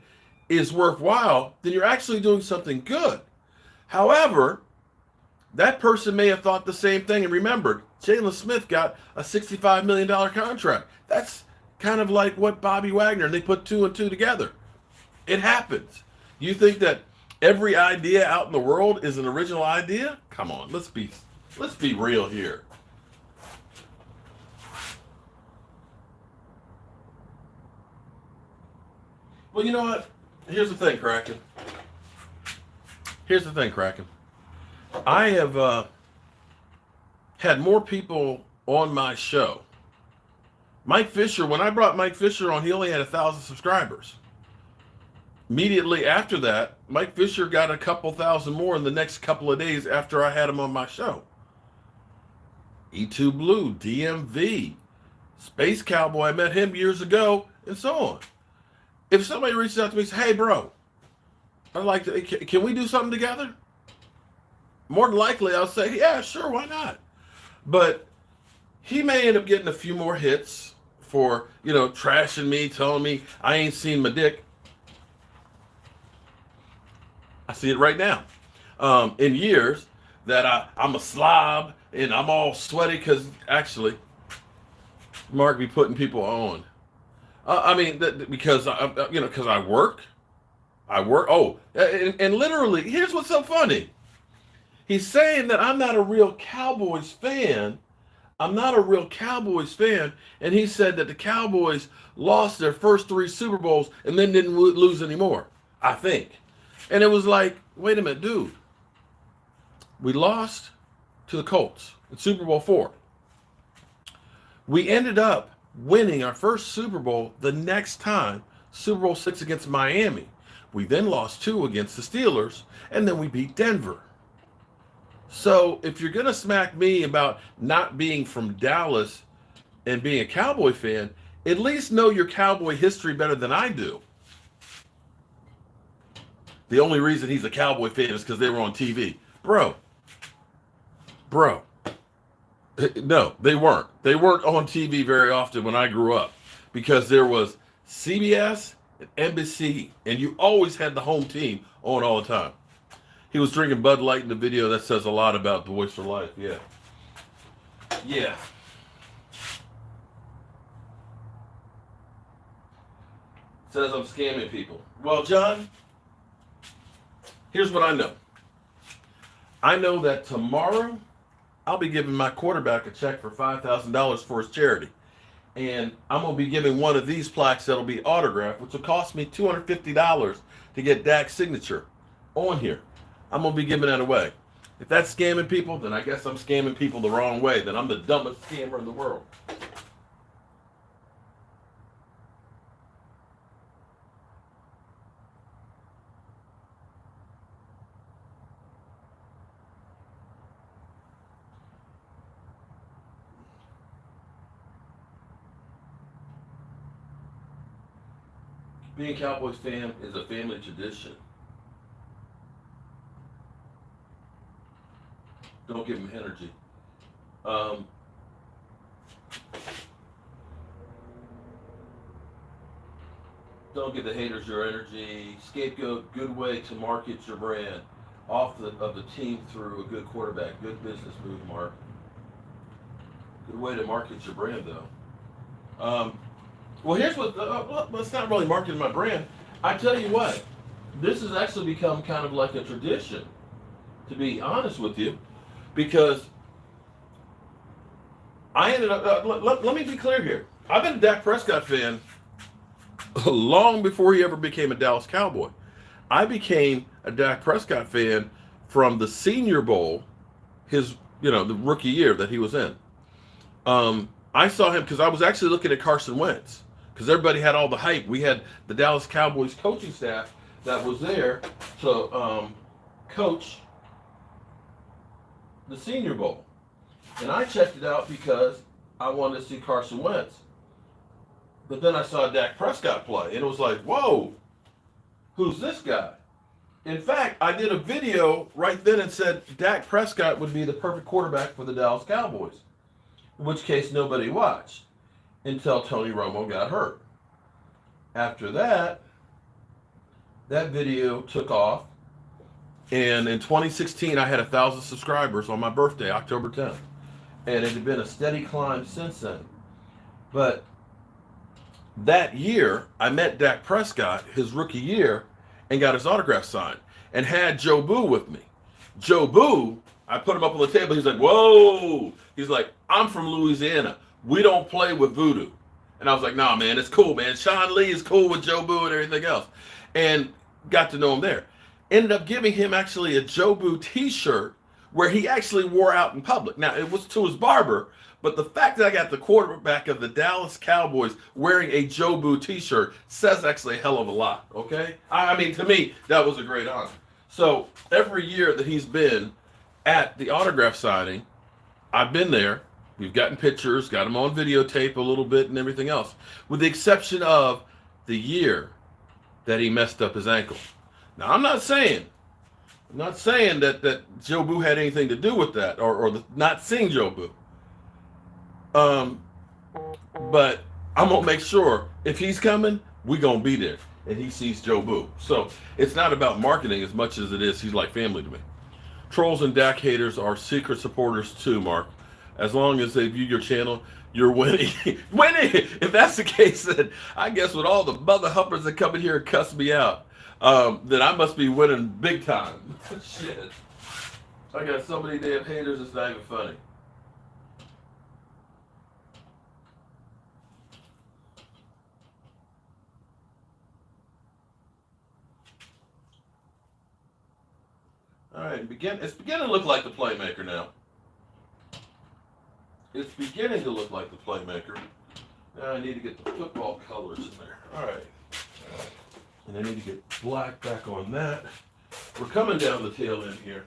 is worthwhile, then you're actually doing something good. However, that person may have thought the same thing and remembered Jalen Smith got a $65 million contract. That's kind of like what Bobby Wagner, and they put 2 and 2 together. It happens. You think that every idea out in the world is an original idea? Come on, let's be real here. Well, you know what? Here's the thing, Kraken. I have had more people on my show. Mike Fisher, when I brought Mike Fisher on, he only had 1,000 subscribers. Immediately after that, Mike Fisher got a couple thousand more in the next couple of days after I had him on my show. E2 Blue, DMV, Space Cowboy, I met him years ago, and so on. If somebody reaches out to me and says, hey, bro, I'd like to, can we do something together? More than likely, I'll say, yeah, sure, why not? But he may end up getting a few more hits for, trashing me, telling me I ain't seen my dick. I see it right now. In years that I'm a slob and I'm all sweaty because actually, Mark be putting people on. Because I work. Oh, and literally, here's what's so funny. He's saying that I'm not a real Cowboys fan. And he said that the Cowboys lost their first 3 Super Bowls and then didn't lose anymore, I think. And it was like, wait a minute, dude. We lost to the Colts in Super Bowl 4. We ended up winning our first Super Bowl the next time, Super Bowl 6 against Miami. We then lost 2 against the Steelers, and then we beat Denver. So if you're going to smack me about not being from Dallas, and being a Cowboy fan, at least know your Cowboy history better than I do. The only reason he's a Cowboy fan is because they were on TV. Bro. No, they weren't. They weren't on TV very often when I grew up because there was CBS and NBC, and you always had the home team on all the time. He was drinking Bud Light in the video. That says a lot about the Voice for Life. Yeah. Yeah. Says I'm scamming people. Well, John, here's what I know. I know that tomorrow I'll be giving my quarterback a check for $5,000 for his charity. And I'm going to be giving one of these plaques that'll be autographed, which will cost me $250 to get Dak's signature on here. I'm going to be giving that away. If that's scamming people, then I guess I'm scamming people the wrong way. Then I'm the dumbest scammer in the world. Being a Cowboys fan is a family tradition. Don't give them energy. Don't give the haters your energy. Scapegoat, good way to market your brand off of the team through a good quarterback. Good business move, Mark. Good way to market your brand, though. Well, here's what, it's not really marketing my brand. I tell you what, this has actually become kind of like a tradition, to be honest with you, because I ended up, let me be clear here. I've been a Dak Prescott fan long before he ever became a Dallas Cowboy. I became a Dak Prescott fan from the Senior Bowl, the rookie year that he was in. I saw him because I was actually looking at Carson Wentz because everybody had all the hype. We had the Dallas Cowboys coaching staff that was there to coach the Senior Bowl. And I checked it out because I wanted to see Carson Wentz. But then I saw Dak Prescott play, and it was like, whoa, who's this guy? In fact, I did a video right then and said Dak Prescott would be the perfect quarterback for the Dallas Cowboys, in which case nobody watched until Tony Romo got hurt. After that, that video took off, and in 2016, I had 1,000 subscribers on my birthday, October 10th, and it had been a steady climb since then. But that year, I met Dak Prescott, his rookie year, and got his autograph signed, and had Jobu with me. Jobu, I put him up on the table. He's like, whoa. He's like, I'm from Louisiana. We don't play with voodoo. And I was like, nah, man, it's cool, man. Sean Lee is cool with Jobu and everything else. And got to know him there. Ended up giving him actually a Jobu t-shirt where he actually wore out in public. Now, it was to his barber, but the fact that I got the quarterback of the Dallas Cowboys wearing a Jobu t-shirt says actually a hell of a lot, okay? I mean, to me, that was a great honor. So every year that he's been at the autograph signing, I've been there. We've gotten pictures, got him on videotape a little bit and everything else, with the exception of the year that he messed up his ankle. Now, I'm not saying that Jobu had anything to do with that or not seeing Jobu. But I'm going to make sure if he's coming, we're going to be there and he sees Jobu. So it's not about marketing as much as it is he's like family to me. Trolls and Dak haters are secret supporters too, Mark. As long as they view your channel, you're winning. Winning! If that's the case, then I guess with all the mother huppers that come in here and cuss me out, then I must be winning big time. Shit. I got so many damn haters, it's not even funny. All right, it's beginning to look like the playmaker now. It's beginning to look like the playmaker. Now I need to get the football colors in there. All right. And I need to get black back on that. We're coming down the tail end here.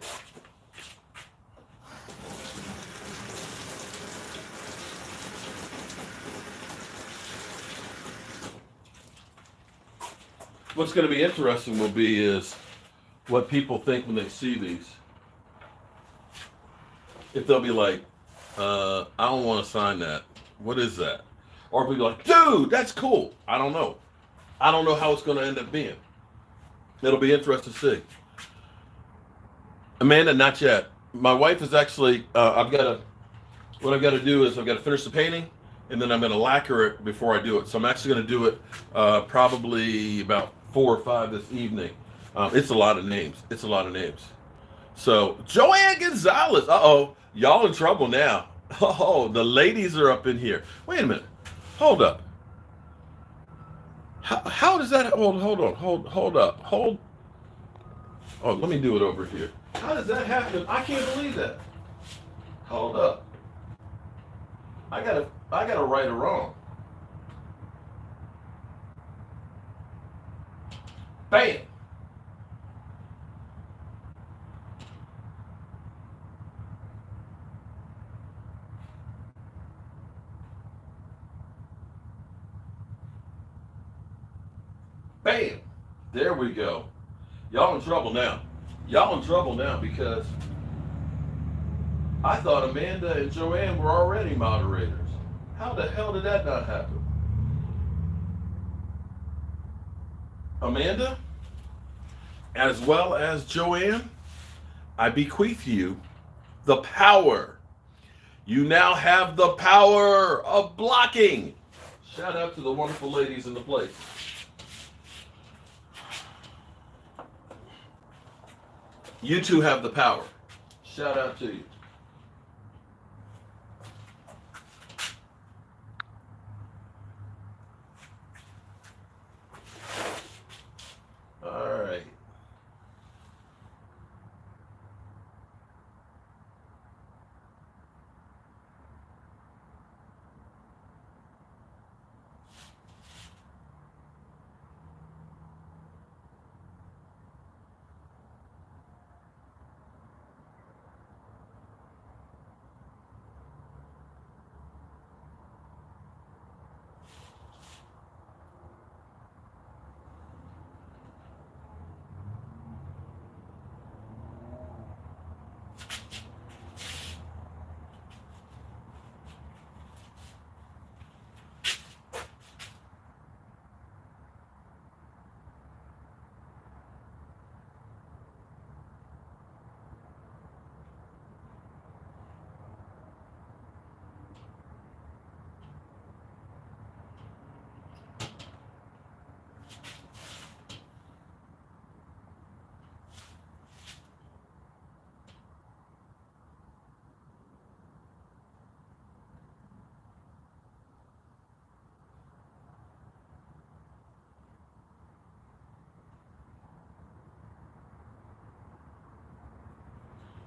what's going to be interesting will be is what people think when they see these. If they'll be like, I don't want to sign that. What is that? Or be like, dude, that's cool. I don't know. I don't know how it's going to end up being. It'll be interesting to see. Amanda, not yet. My wife is actually, what I've got to do is I've got to finish the painting, and then I'm going to lacquer it before I do it. So I'm actually going to do it probably about 4 or 5 this evening. It's a lot of names. So Joanne Gonzalez. Uh-oh. Y'all in trouble now. Oh, the ladies are up in here. Wait a minute. Hold up. How does that hold on. Hold up. Oh, let me do it over here. How does that happen? I can't believe that. Hold up. I gotta right or wrong. Bam. Bam. There we go. Y'all in trouble now. Because I thought Amanda and Joanne were already moderators. How the hell did that not happen? Amanda, as well as Joanne, I bequeath you the power. You now have the power of blocking. Shout out to the wonderful ladies in the place. You two have the power. Shout out to you. All right.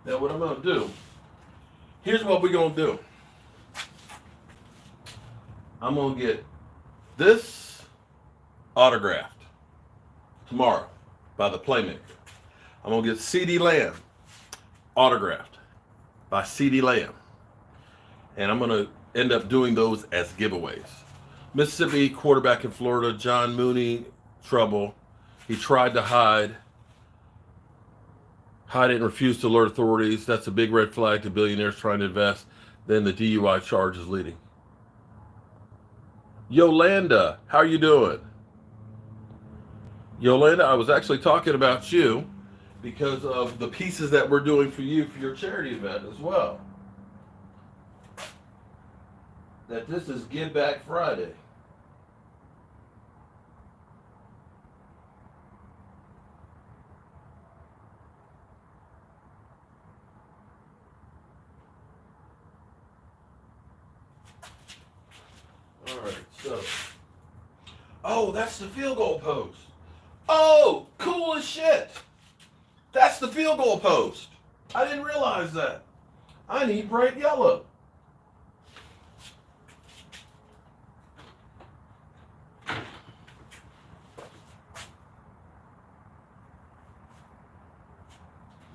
Now what I'm going to do, here's what we're going to do. I'm going to get this autographed tomorrow by the Playmaker. I'm going to get C.D. Lamb autographed by C.D. Lamb. And I'm going to end up doing those as giveaways. Mississippi quarterback in Florida, John Mooney, trouble. He tried to hide it and refused to alert authorities. That's a big red flag to billionaires trying to invest. Then the DUI charge is leading. Yolanda, how are you doing? Yolanda, I was actually talking about you because of the pieces that we're doing for you for your charity event as well. That this is Give Back Friday. All right, so. Oh, that's the field goal post. Oh, cool as shit. That's the field goal post. I didn't realize that. I need bright yellow.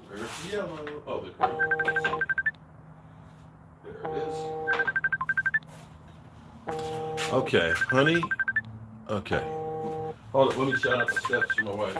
Where's the yellow? Oh, there it is. Okay, honey. Okay. Hold on, let me shout out the steps for my wife.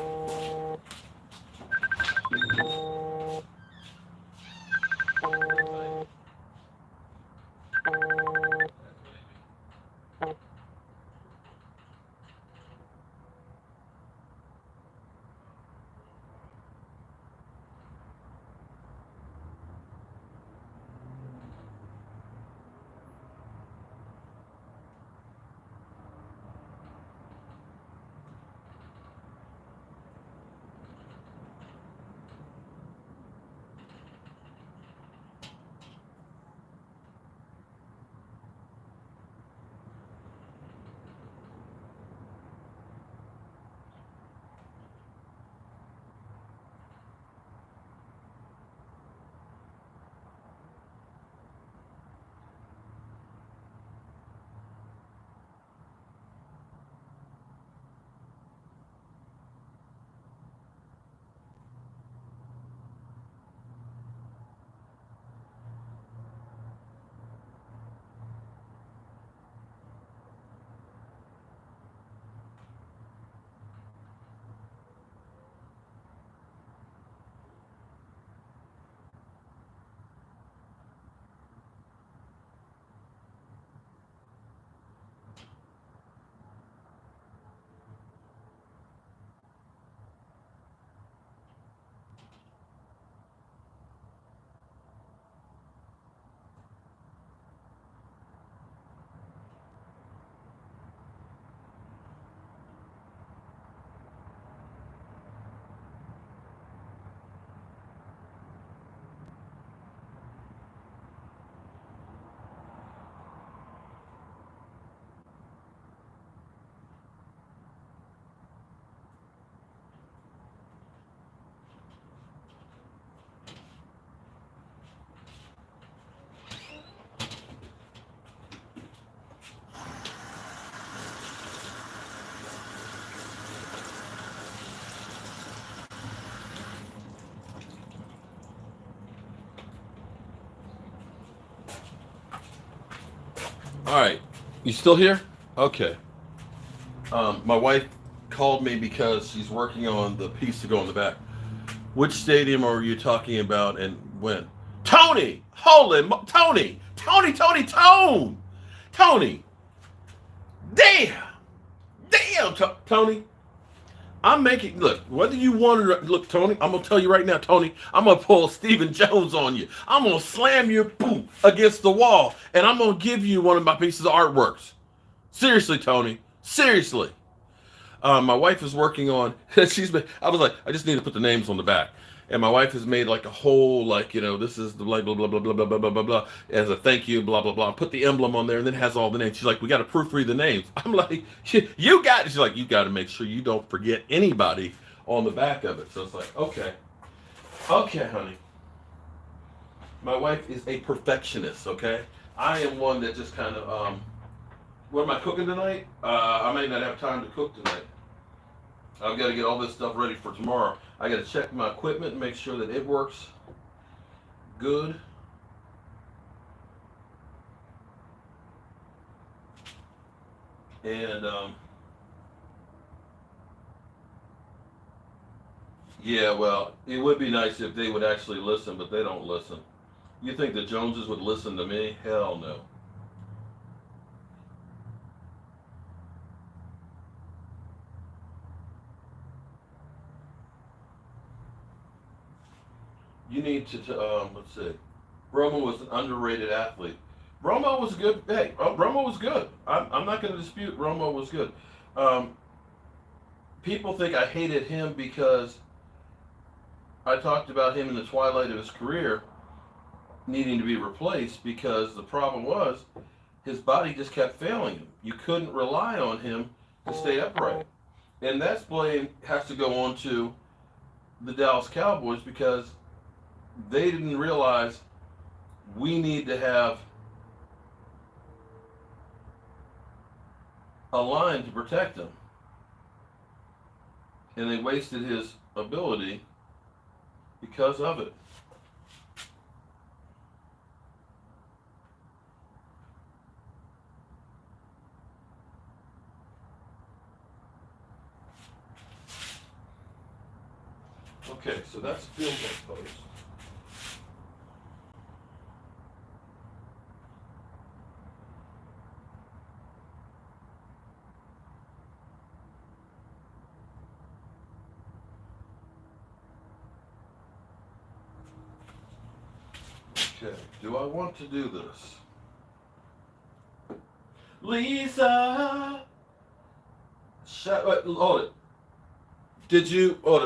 All right, you still here? Okay. My wife called me because she's working on the piece to go in the back. Which stadium are you talking about and when? Tony! Tony! Tony! Damn! Tony! I'm making, look, whether you want to, look, Tony, I'm going to tell you right now, Tony, I'm going to pull Stephen Jones on you. I'm going to slam you, boom, against the wall, and I'm going to give you one of my pieces of artworks. Seriously, Tony. Seriously. My wife is working on. I was like, I just need to put the names on the back. And my wife has made like a whole, like, this is the blah blah blah blah blah blah blah blah blah blah as a thank you, blah blah blah. Put the emblem on there, and then has all the names. She's like, we got to proofread the names. I'm like, you got. She's like, you got to make sure you don't forget anybody on the back of it. So it's like, okay, okay, honey. My wife is a perfectionist. Okay, I am one that just kind of What am I cooking tonight? I may not have time to cook tonight. I've got to get all this stuff ready for tomorrow. I got to check my equipment and make sure that it works good. And yeah, well, it would be nice if they would actually listen, but they don't listen. You think the Joneses would listen to me? Hell no. You need to let's see. Romo was an underrated athlete. Romo was good. Hey, Romo was good. I'm not going to dispute Romo was good. Um, People think I hated him because I talked about him in the twilight of his career needing to be replaced because the problem was his body just kept failing him. You couldn't rely on him to stay upright. And that's blame has to go on to the Dallas Cowboys because they didn't realize we need to have a line to protect him. And they wasted his ability because of it. Okay, so that's field goal post. Okay, do I want to do this? Lisa! Hold it.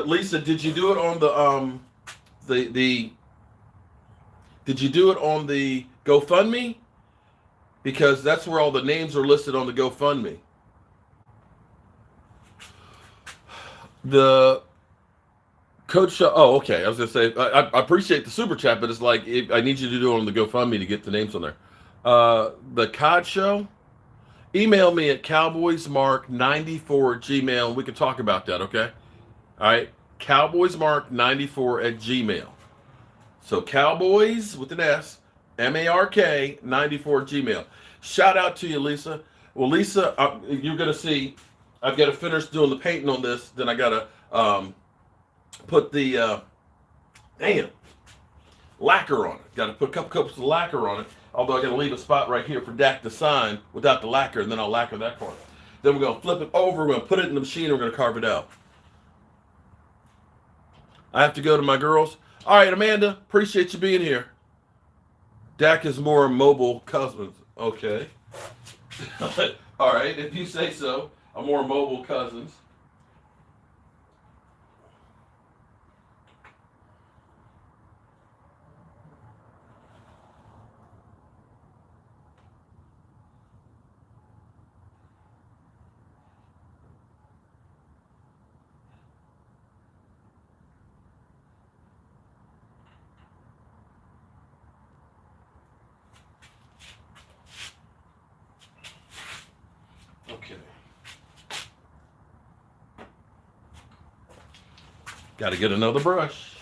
Lisa, did you do it on the did you do it on the GoFundMe? Because that's where all the names are listed on the GoFundMe. The Coach Show. Oh, okay. I was gonna say I appreciate the super chat, but it's like I need you to do it on the GoFundMe to get the names on there. The COD Show. Email me at cowboysmark94@gmail. We can talk about that. Okay. All right. Cowboysmark94@gmail. So Cowboys with an S, MARK94@gmail. Shout out to you, Lisa. Well, Lisa, you're gonna see. I've got to finish doing the painting on this. Then I gotta put the damn lacquer on it. Got to put a couple coats of lacquer on it. Although I got to leave a spot right here for Dak to sign without the lacquer, and then I'll lacquer that part. Then we're gonna flip it over. We're gonna put it in the machine. And we're gonna carve it out. I have to go to my girls. All right, Amanda. Appreciate you being here. Dak is more mobile cousins. Okay. All right, if you say so. A more mobile cousins. Okay. Got to get another brush.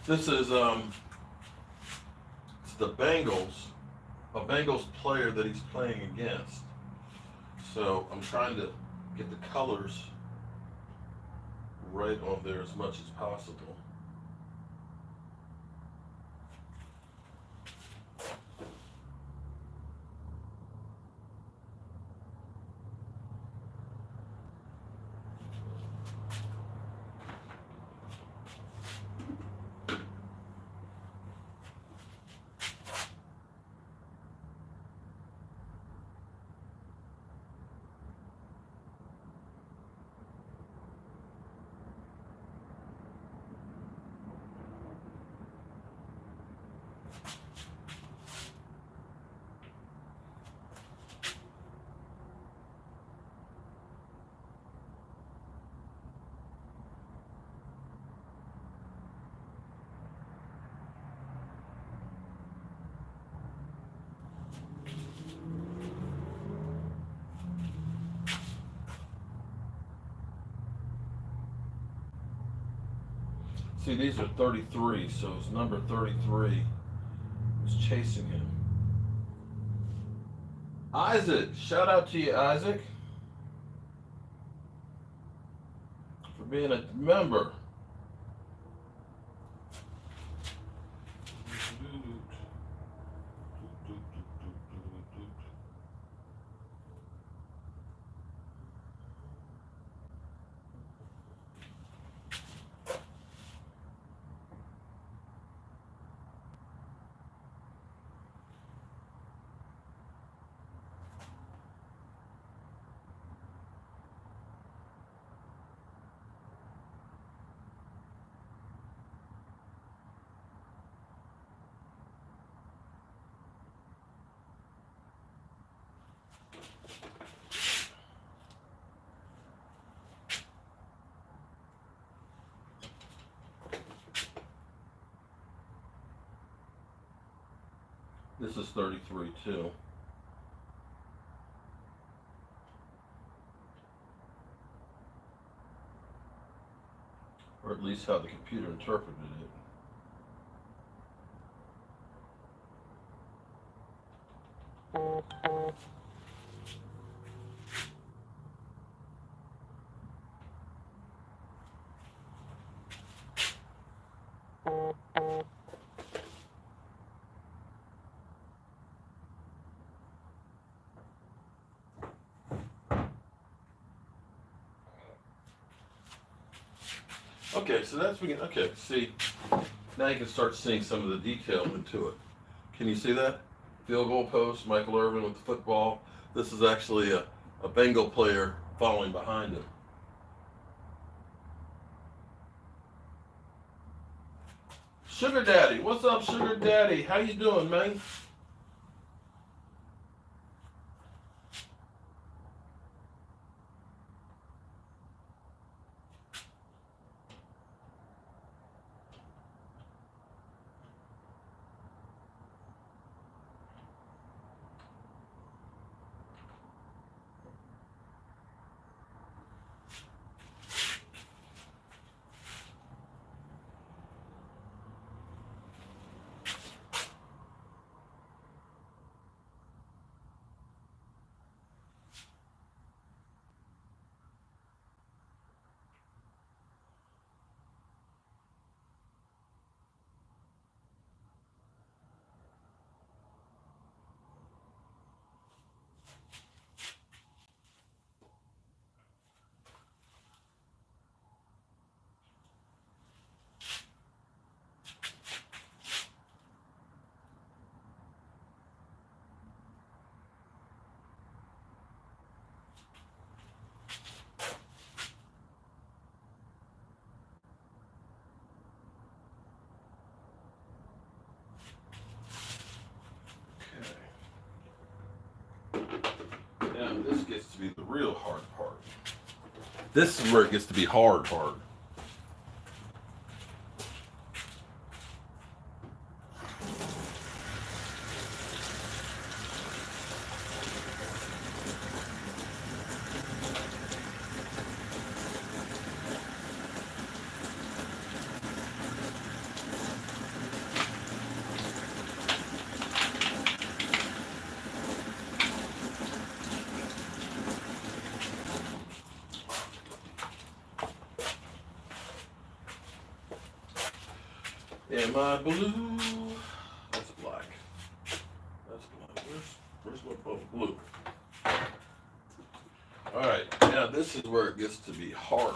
This is it's the Bengals, a Bengals player that he's playing against. So I'm trying to get the colors right on there as much as possible. See, these are 33, so it's number 33 is chasing him. Isaac, shout out to you, Isaac, for being a member. This is 33 too. Or at least how the computer interpreted it. Okay, so that's okay, see, now you can start seeing some of the detail into it. Can you see that? Field goal post, Michael Irvin with the football. This is actually a Bengal player following behind him. Sugar Daddy, what's up, Sugar Daddy? How you doing, man? Now this gets to be the real hard part. This is where it gets to be hard. Am I blue? That's black. That's black. Where's my blue? Alright, now this is where it gets to be hard.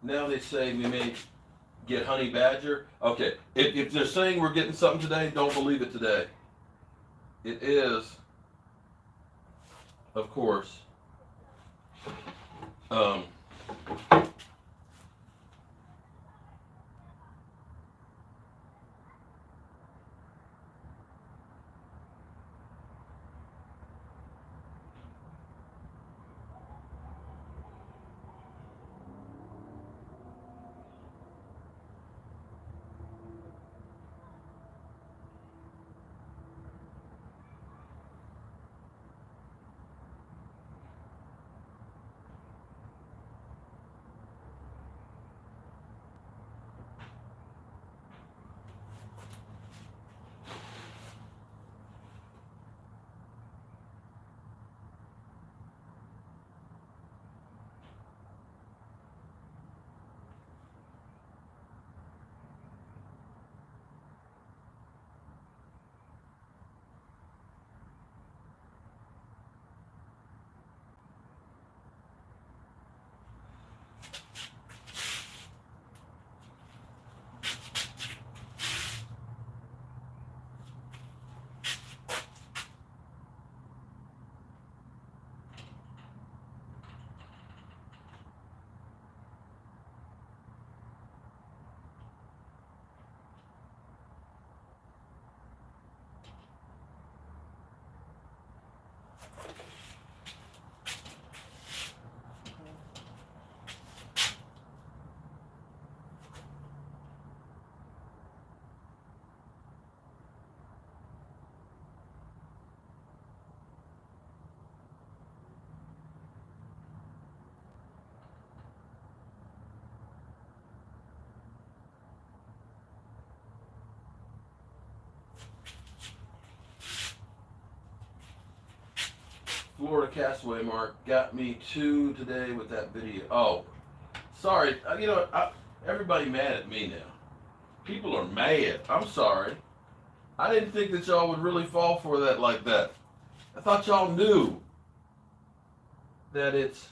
Now they say we may get honey badger. Okay, if they're saying we're getting something today, don't believe it today. It is, of course, Florida Castaway Mark got me 2 today with that video. Oh, sorry. Everybody mad at me now. People are mad. I'm sorry. I didn't think that y'all would really fall for that like that. I thought y'all knew that it's...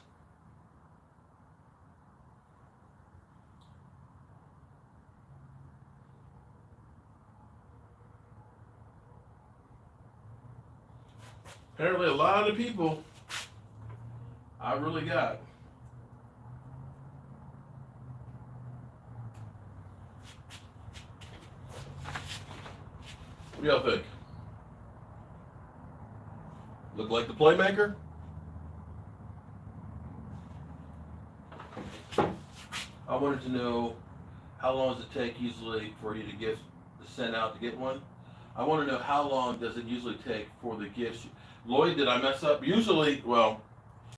Apparently a lot of people I really got. What do y'all think? Look like the playmaker? I wanted to know, how long does it take usually for you to send out to get one? I want to know, how long does it usually take for the gifts? Lloyd, did I mess up? Usually, well,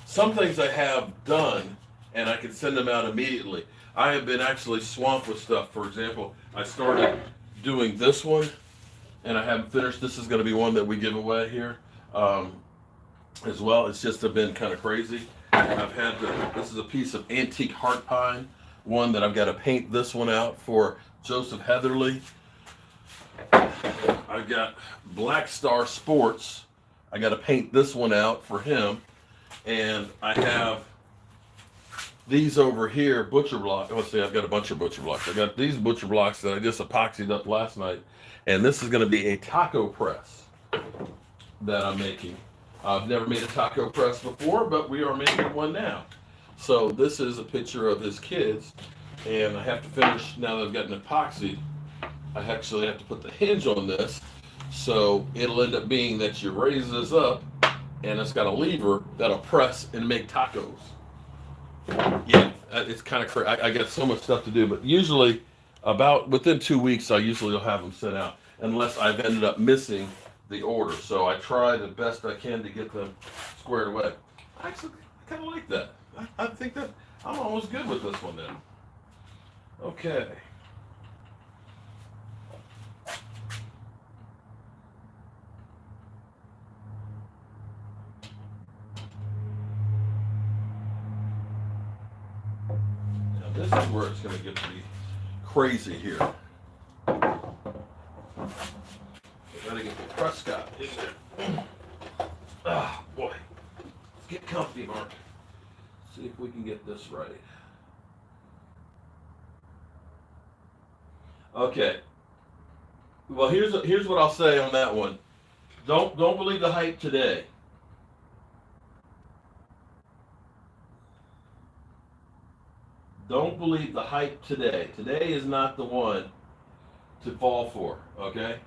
some things I have done and I can send them out immediately. I have been actually swamped with stuff. For example, I started doing this one and I haven't finished. This is going to be one that we give away here as well. It's just been kind of crazy. I've had this is a piece of antique heart pine, one that I've got to paint this one out for Joseph Heatherly. I've got Black Star Sports. I got to paint this one out for him. And I have these over here, butcher blocks. Let's see, I've got a bunch of butcher blocks. I got these butcher blocks that I just epoxied up last night. And this is going to be a taco press that I'm making. I've never made a taco press before, but we are making one now. So this is a picture of his kids. And I have to finish, now that I've got an epoxy, I actually have to put the hinge on this. So it'll end up being that you raise this up and it's got a lever that'll press and make tacos. Yeah, it's kind of crazy. I got so much stuff to do, but usually about within 2 weeks, I usually will have them sent out unless I've ended up missing the order. So I try the best I can to get them squared away. Actually, I kind of like that. I think that I'm almost good with this one then. Okay. This is where it's going to get to be crazy here. I gotta get the Prescott in there. Ah, boy. Let's get comfy, Mark. See if we can get this right. Okay. Well, here's what I'll say on that one. Don't believe the hype today. Don't believe the hype today. Today is not the one to fall for, okay?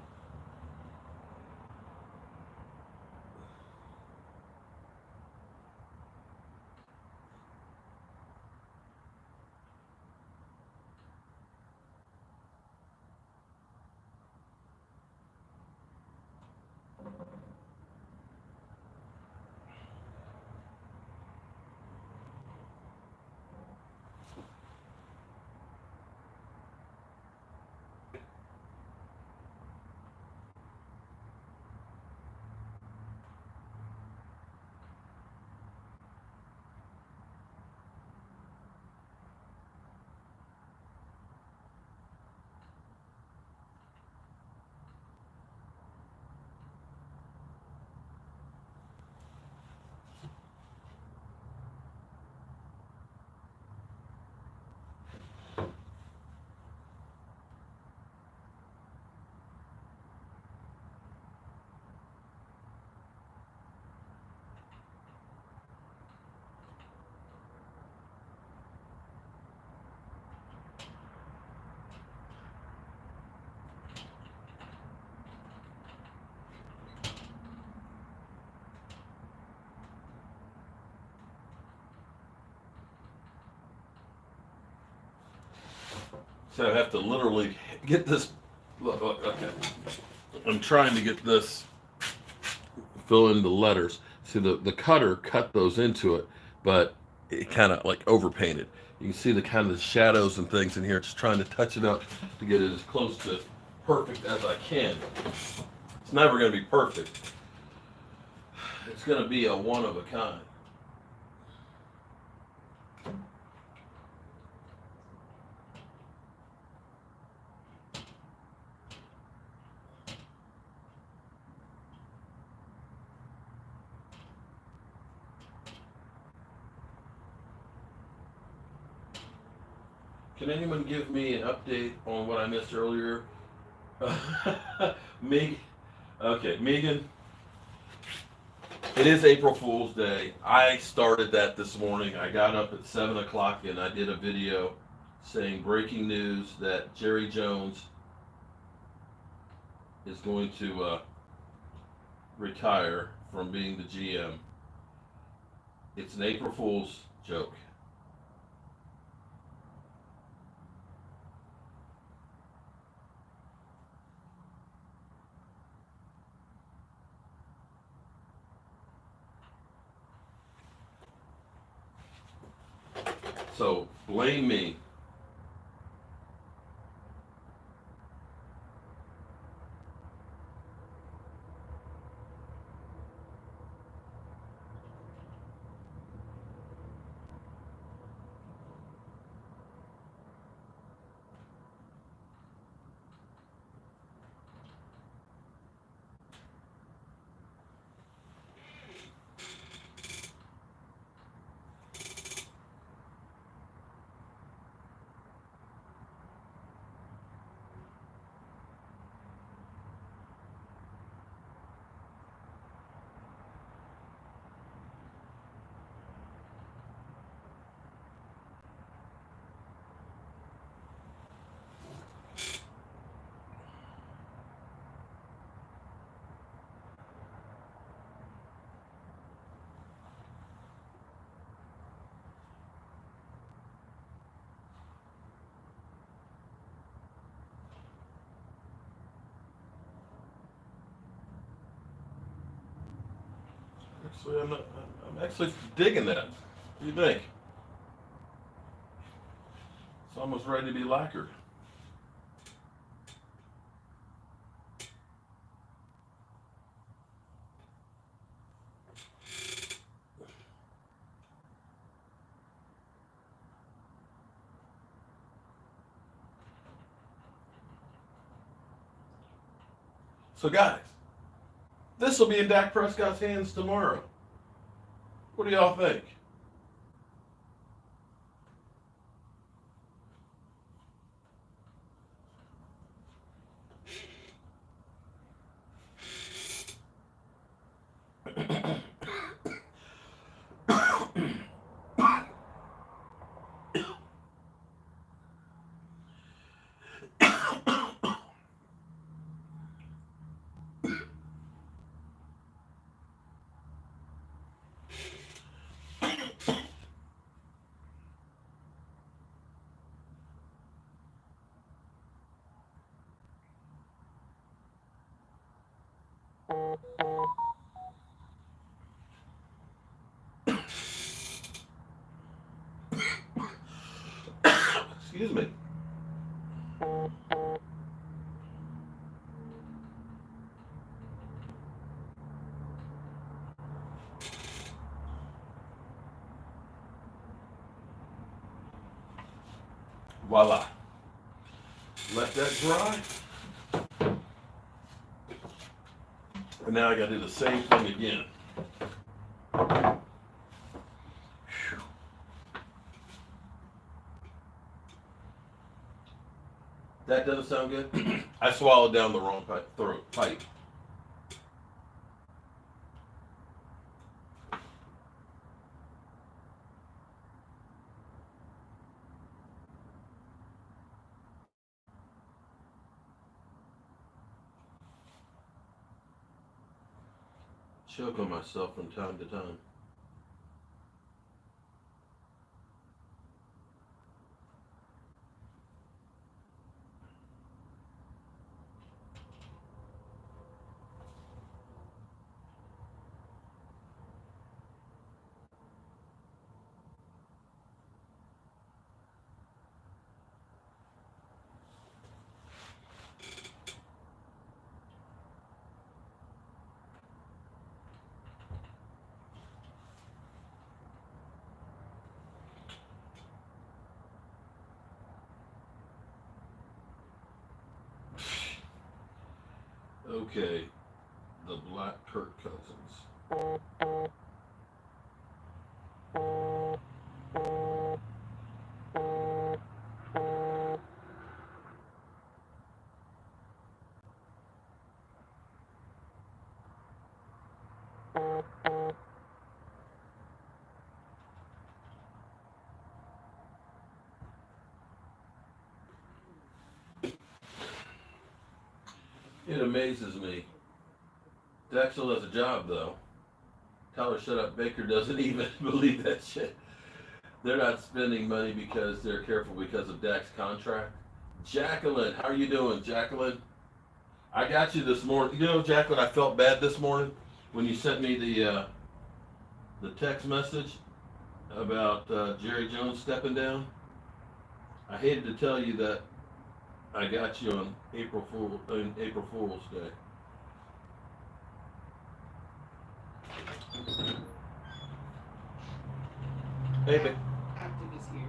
So I have to literally get this. Look, okay. I'm trying to get this, fill in the letters. See, the cutter cut those into it, but it kind of like overpainted. You can see the kind of the shadows and things in here. Just trying to touch it up to get it as close to perfect as I can. It's never going to be perfect. It's going to be a one of a kind. Can anyone give me an update on what I missed earlier? Meg, okay, Megan. It is April Fool's Day. I started that this morning. I got up at 7 o'clock and I did a video saying breaking news that Jerry Jones is going to retire from being the GM. It's an April Fool's joke. So blame me. Actually, I'm actually digging that. What do you think? It's almost ready to be lacquered. So guys, this will be in Dak Prescott's hands tomorrow. What do y'all think? Excuse me. Voila. Let that dry. And now I gotta do the same thing again. That doesn't sound good. I swallowed down the wrong pipe. Choke on myself from time to time. Okay, the Black Kirk Cousins. It amazes me. Dak still has a job, though. Tyler, shut up. Baker doesn't even believe that shit. They're not spending money because they're careful because of Dak's contract. Jacqueline, how are you doing, Jacqueline? I got you this morning. You know, Jacqueline, I felt bad this morning when you sent me the text message about Jerry Jones stepping down. I hated to tell you that I got you on April Fool's Day. Hey, babe. Active is here.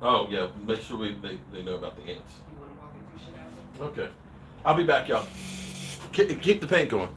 Oh yeah, make sure they know about the ants. You want to walk into shit out? Okay, I'll be back, y'all. Keep the paint going.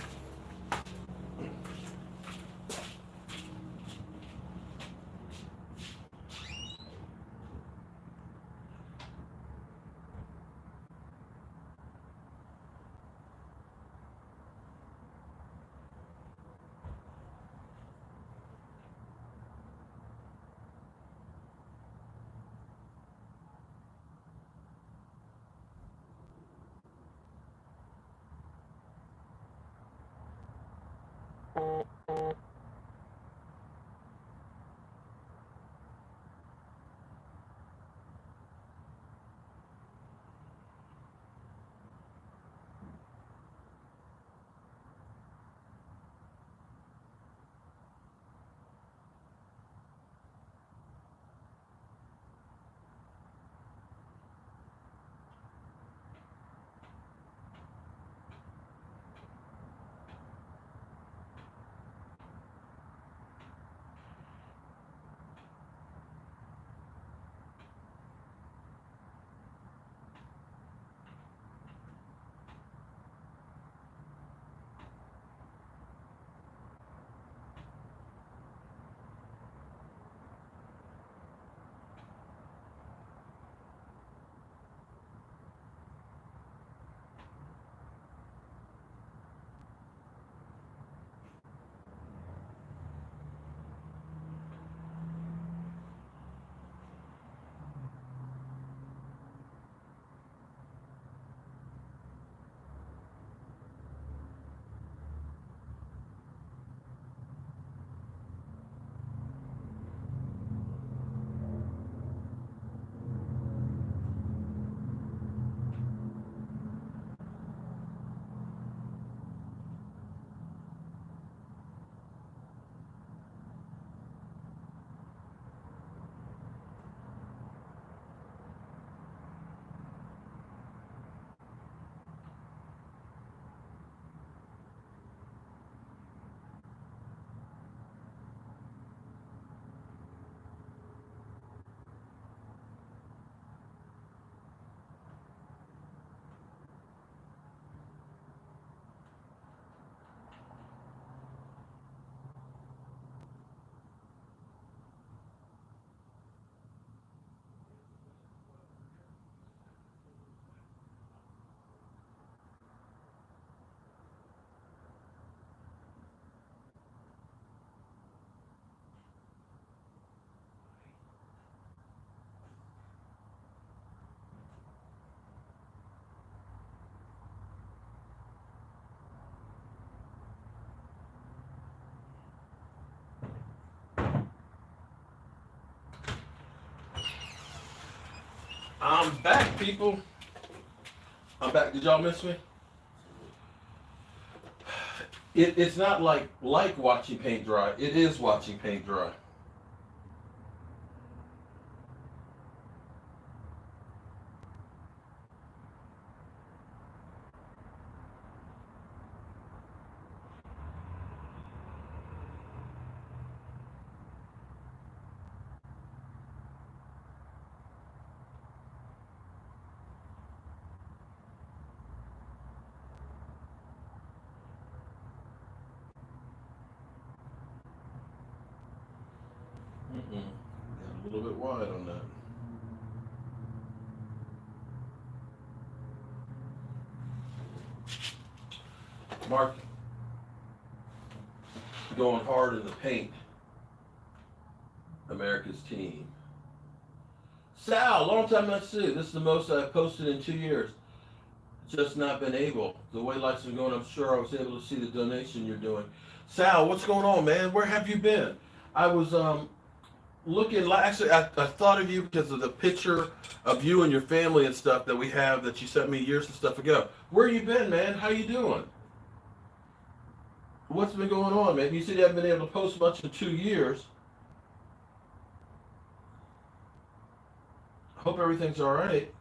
I'm back, people. I'm back. Did y'all miss me? It's not like watching paint dry. It is watching paint dry. little bit wide on that. Mark going hard in the paint. America's team. Sal, long time no see. This is the most I've posted in 2 years. Just not been able. The way life's been going, I'm sure I was able to see the donation you're doing. Sal, what's going on, man? Where have you been? I was looking, actually, I thought of you because of the picture of you and your family and stuff that we have that you sent me years and stuff ago. Where you been, man? How you doing? What's been going on, man? You said you haven't been able to post much in 2 years. Hope everything's all right.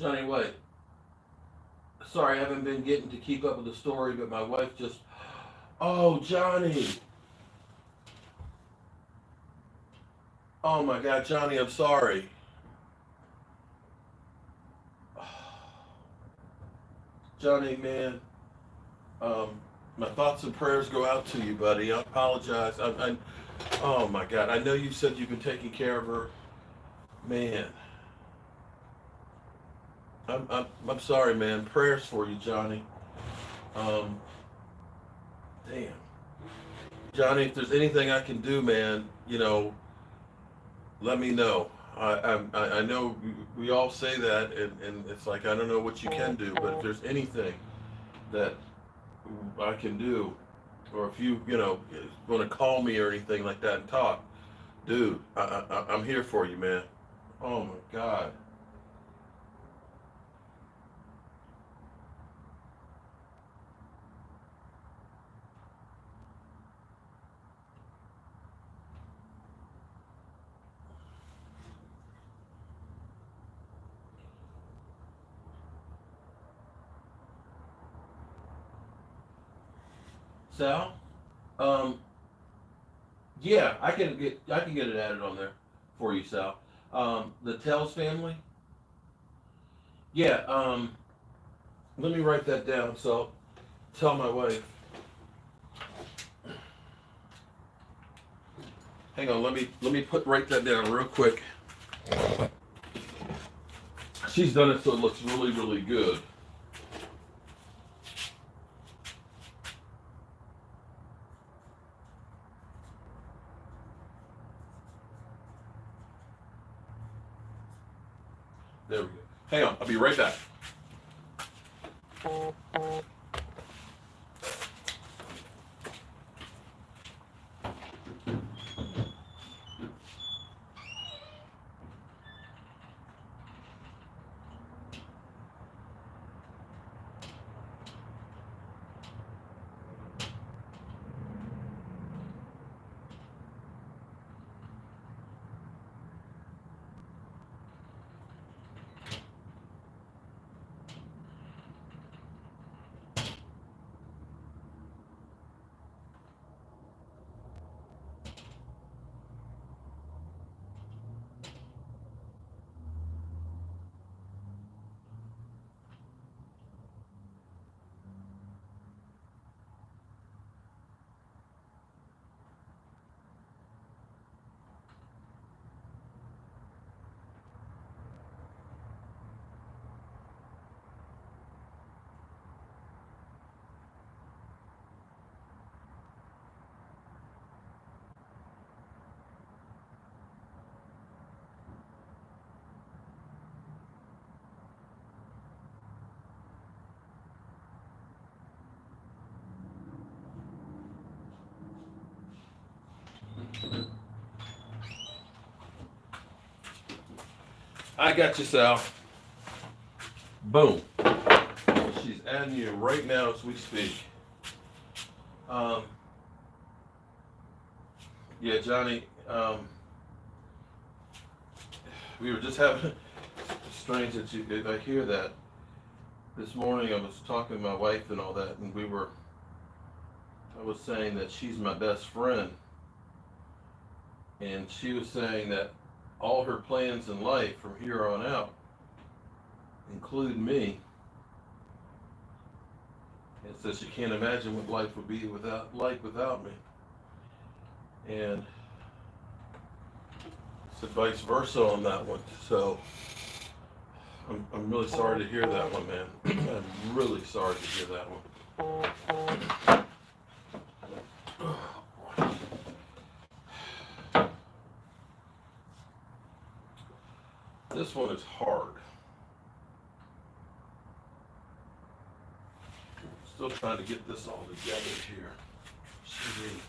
Johnny White. Sorry, I haven't been getting to keep up with the story, but my wife just. Oh, Johnny. Oh my God, Johnny, I'm sorry. Johnny, man, my thoughts and prayers go out to you, buddy. I apologize. Oh my God, I know you said you've been taking care of her. Man, I'm sorry, man. Prayers for you, Johnny. Damn, Johnny, if there's anything I can do, man, let me know. I know we all say that, and it's like I don't know what you can do, but if there's anything that I can do, or if you want to call me or anything like that and talk, dude, I'm here for you, man. Oh my God. Sal, um, yeah, I can get it added on there for you, Sal. The Tells family. Yeah. Let me write that down. So tell my wife. Hang on. Let me write that down real quick. She's done it so it looks really really good. There we go. Hang on. I'll be right back. I got you, Sal. Boom. She's adding you right now as we speak. Um, yeah, Johnny. We were just having. It's strange that I hear that. This morning I was talking to my wife and all that, and we were I was saying that she's my best friend, and she was saying that all her plans in life from here on out include me, and says she can't imagine what life would be without me. And said vice versa on that one. So I'm really sorry to hear that one, man. I'm really sorry to hear that one. This one is hard. Still trying to get this all together here. CD.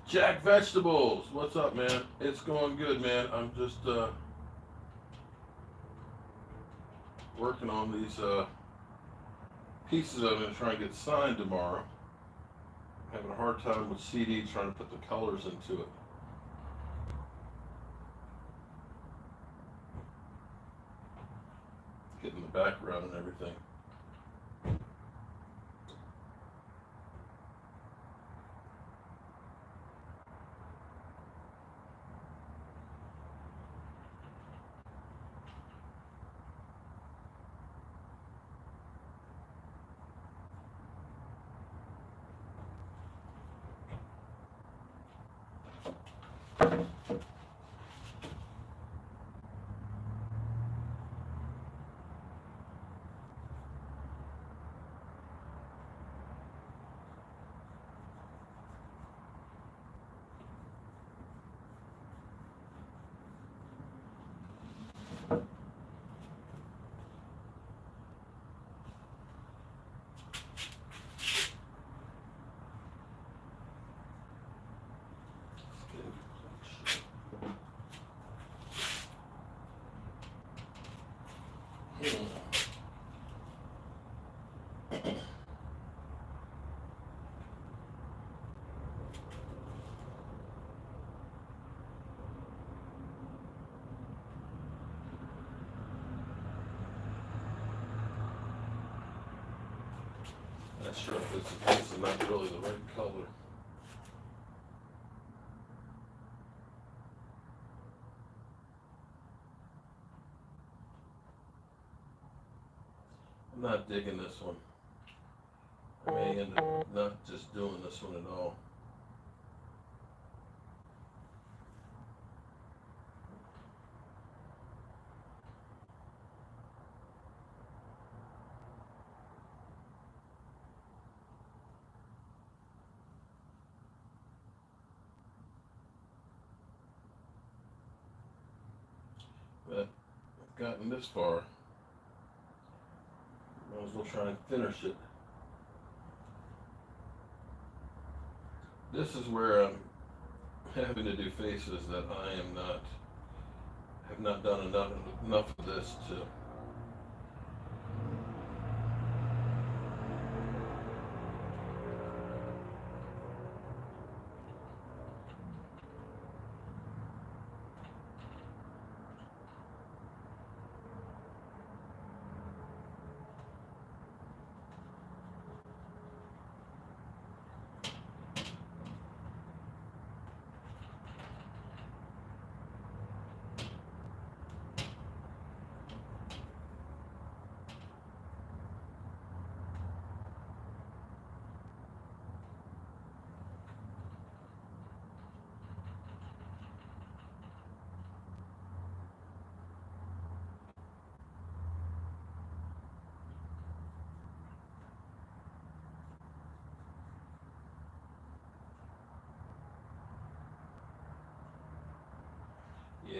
Jack Vegetables, what's up, man? It's going good, man. I'm just working on these pieces I'm going to try and get signed tomorrow. Having a hard time with CD trying to put the colors into it. Getting the background and everything. Not sure if this is not really the right color. I'm not digging this one. I may end up not just doing this one at all. But I've gotten this far. Might as well try and finish it. This is where I'm having to do faces that I have not done enough of this to.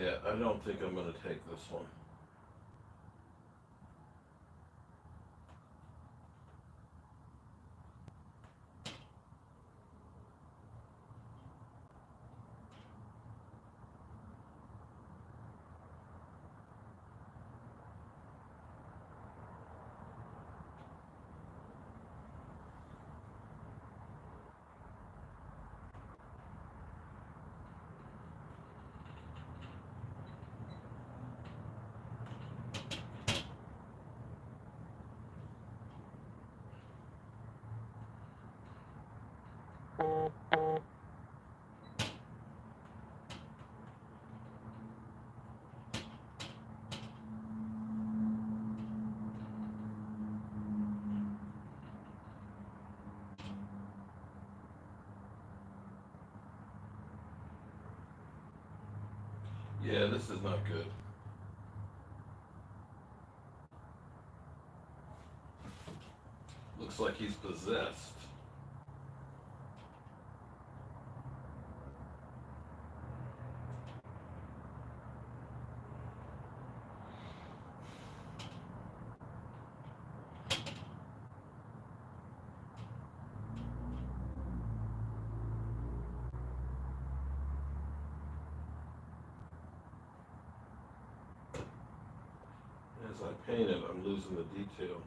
Yeah, I don't think I'm going to take this one. Yeah, this is not good. Looks like he's possessed. As I paint it, I'm losing the detail.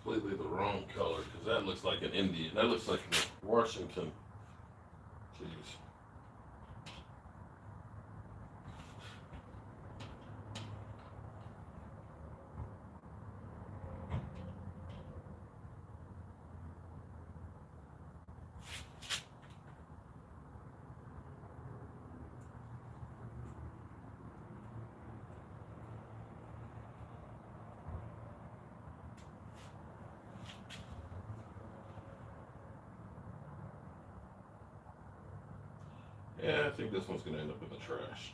Completely the wrong color, because that looks like an Indian. That looks like a Washington. Jeez. Yeah, I think this one's going to end up in the trash.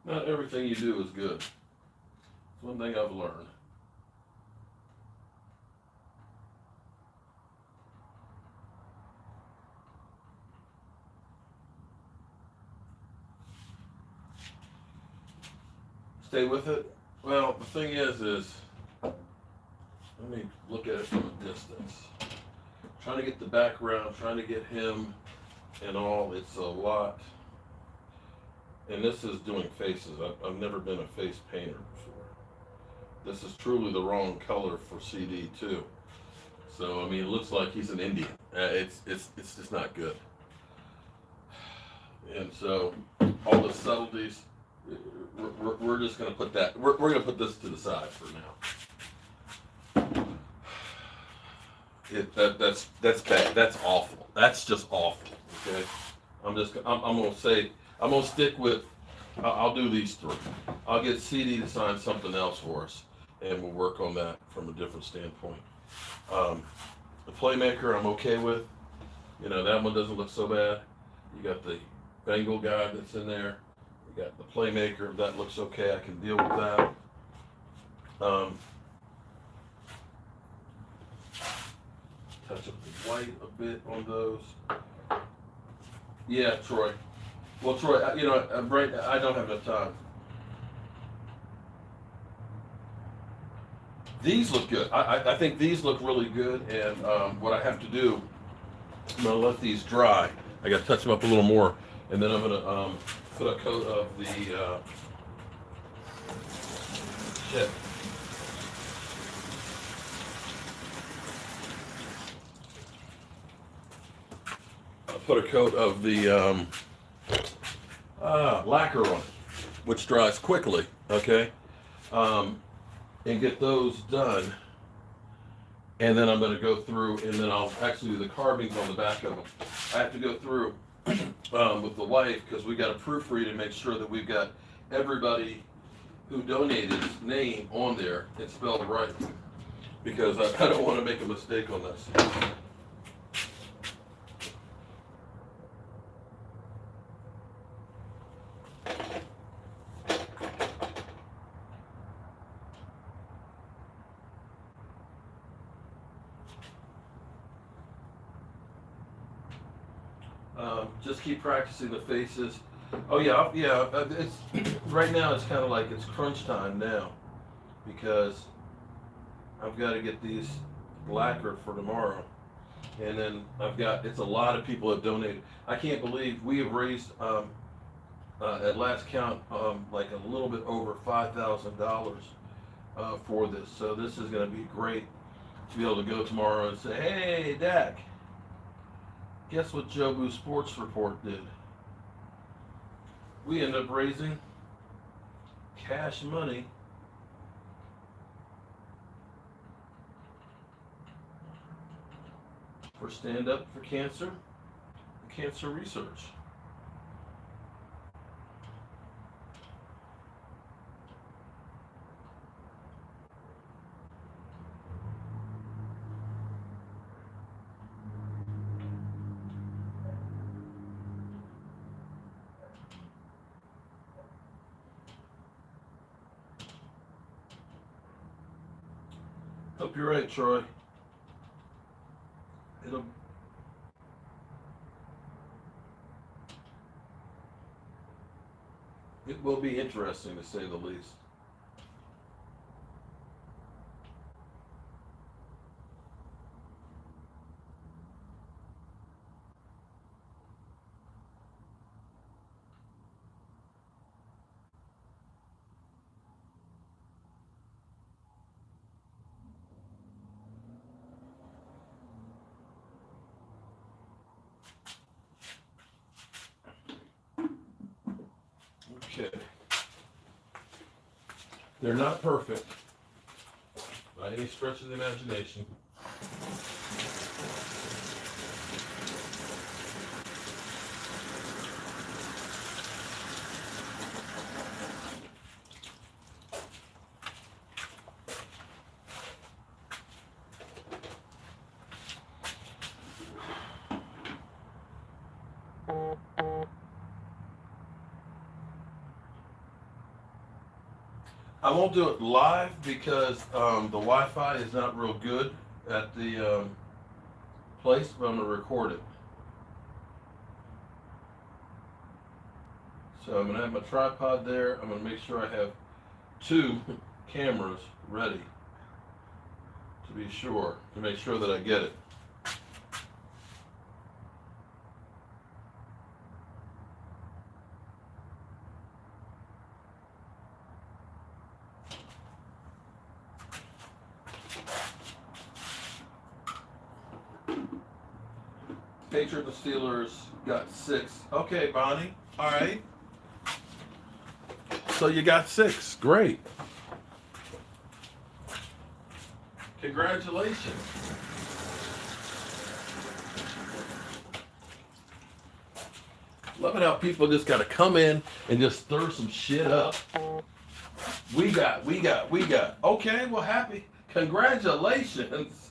Not everything you do is good. It's one thing I've learned. Stay with it. Well, the thing is let me look at it from a distance. Trying to get the background, trying to get him and all. It's a lot. And this is doing faces. I've never been a face painter before. This is truly the wrong color for CD too. So I mean, it looks like he's an Indian. It's just not good. And so all the subtleties, we're just going to put that. We're going to put this to the side for now. That's bad. That's awful. That's just awful. Okay. I'm going to say. I'm going to stick with, I'll do these three. I'll get CD to sign something else for us, and we'll work on that from a different standpoint. The playmaker I'm okay with. You know, that one doesn't look so bad. You got the Bengal guy that's in there. You got the playmaker. That looks okay. I can deal with that. Touch up the white a bit on those. Yeah, Troy. Well, Troy, right, I don't have enough time. These look good. I think these look really good, and what I have to do, I'm gonna let these dry. I gotta touch them up a little more, and then I'm gonna put a coat of the shit. I'll put a coat of the lacquer on it, which dries quickly. Okay, and get those done. And then I'm going to go through, and then I'll actually do the carvings on the back of them. I have to go through with the wife because we got to proofread and make sure that we've got everybody who donated's name on there and spelled right. Because I don't want to make a mistake on this. Just keep practicing the faces. Oh yeah, yeah. It's right now. It's kind of like it's crunch time now, because I've got to get these lacquered for tomorrow, and then I've got. It's a lot of people have donated. I can't believe we have raised at last count like a little bit over $5,000 for this. So this is going to be great to be able to go tomorrow and say, hey, Dak. Guess what Jobu Sports Report did? We ended up raising cash money for Stand Up for Cancer and cancer research. Hope you're right, Troy. It will be interesting to say the least. Okay. They're not perfect by any stretch of the imagination. I won't do it live because the Wi-Fi is not real good at the place, but I'm going to record it. So I'm going to have my tripod there. I'm going to make sure I have 2 cameras ready to be sure, to make sure that I get it. Patriots and Steelers got 6. Okay, Bonnie. All right. So you got 6. Great. Congratulations. Love it how people just got to come in and just stir some shit up. We got. Okay, well, happy. Congratulations.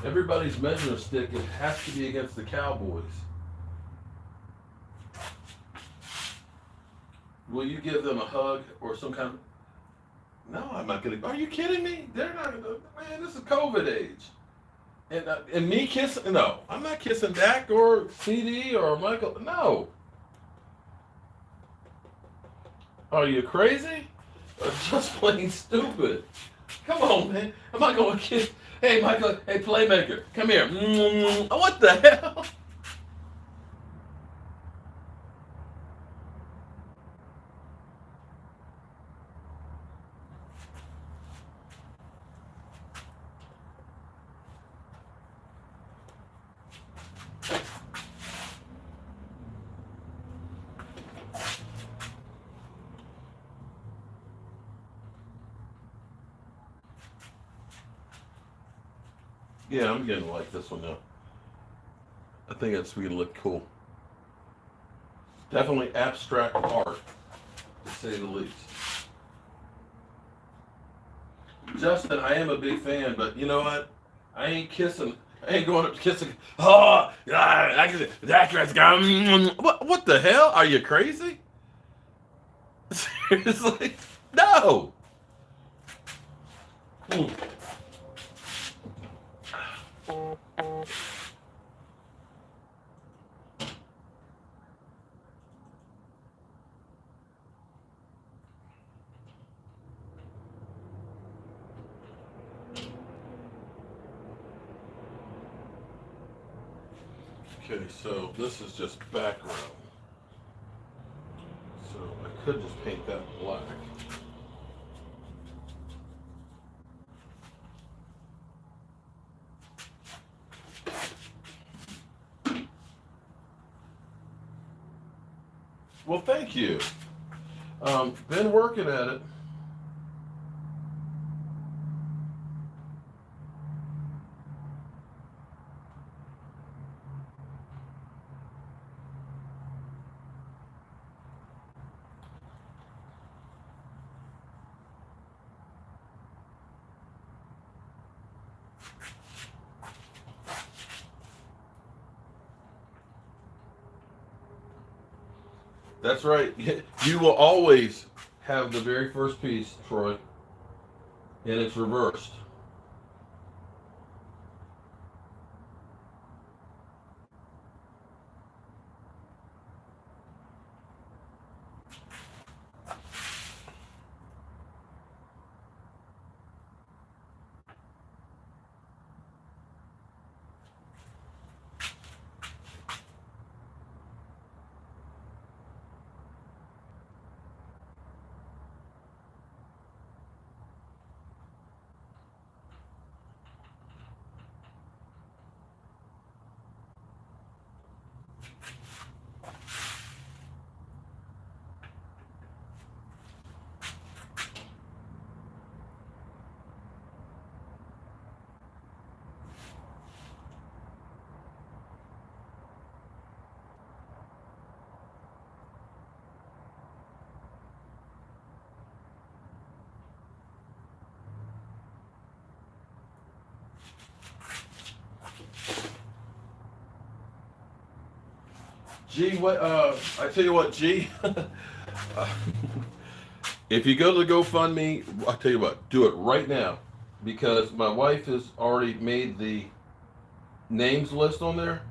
everybody's measuring stick, it has to be against the Cowboys. Will you give them a hug or some kind of... No, I'm not gonna. Are you kidding me? They're not gonna. Man, this is COVID age. And me kissing? No, I'm not kissing Dak or CD or Michael. No. Are you crazy? Or just plain stupid? Come on, man. I'm not gonna kiss. Hey, Michael. Hey, playmaker. Come here. What the hell? Yeah, I'm getting like this one now. I think it's gonna look cool. Definitely abstract art, to say the least. Justin, I am a big fan, but you know what? I ain't kissing. I ain't going up to kissing. Oh, Dak Prescott. What the hell? Are you crazy? Seriously? No. Mm. Okay, so this is just background. So I could just paint that black. Well, thank you. Been working at it. That's right. You will always have the very first piece, Troy, and it's reversed. G, what? I tell you what, G. If you go to the GoFundMe, I tell you what, do it right now, because my wife has already made the names list on there,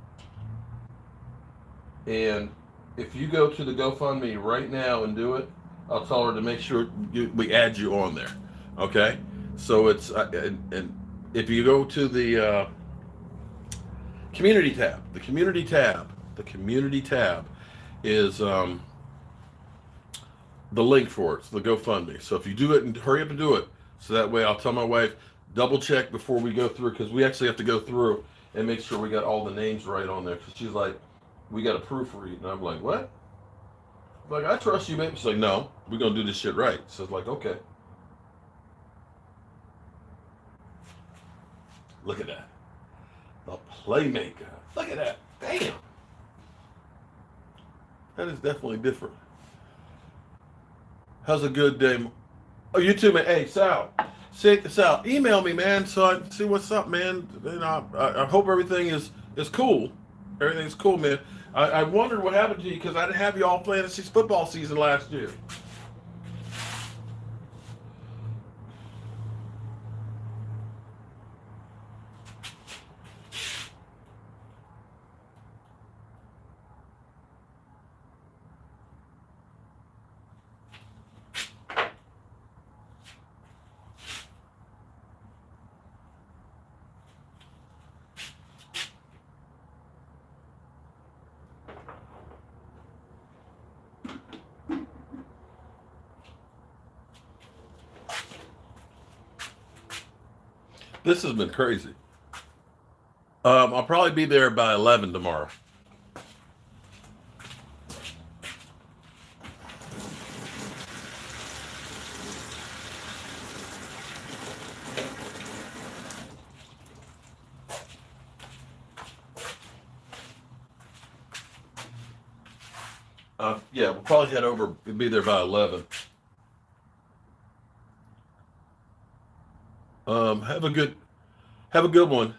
and if you go to the GoFundMe right now and do it, I'll tell her to make sure we add you on there. Okay, so it's and if you go to the community tab, the community tab is the link for it. It's the GoFundMe. So if you do it, and hurry up and do it, so that way I'll tell my wife, double check before we go through, because we actually have to go through and make sure we got all the names right on there. Because she's like, we got to proofread, and I'm like, what? I'm like, I trust you, baby. She's like, no, we're gonna do this shit right. So it's like, okay. Look at that, the playmaker. Look at that, damn. That is definitely different. How's a good day? Oh, you too, man. Hey, Sal. check this out. Email me, man, so I can see what's up, man. And I hope everything is cool. Everything's cool, man. I wondered what happened to you because I didn't have you all playing this football season last year. This has been crazy. I'll probably be there by 11 tomorrow. Yeah, we'll probably head over. We'll be there by 11. Have a good one.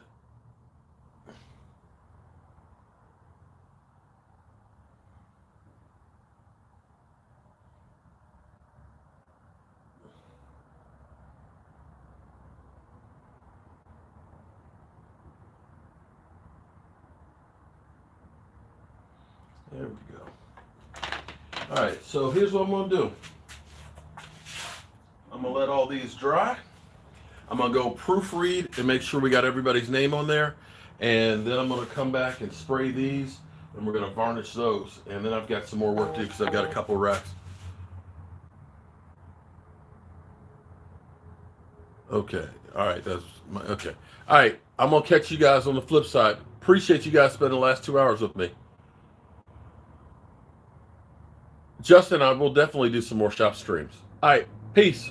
There we go. All right, so here's what I'm gonna do. I'm gonna let all these dry. I'm gonna go proofread and make sure we got everybody's name on there, and then I'm gonna come back and spray these, and we're gonna varnish those, and then I've got some more work to do because I've got a couple of racks. Okay, all right, okay. All right, I'm gonna catch you guys on the flip side. Appreciate you guys spending the last 2 hours with me. Justin, I will definitely do some more shop streams. All right, peace.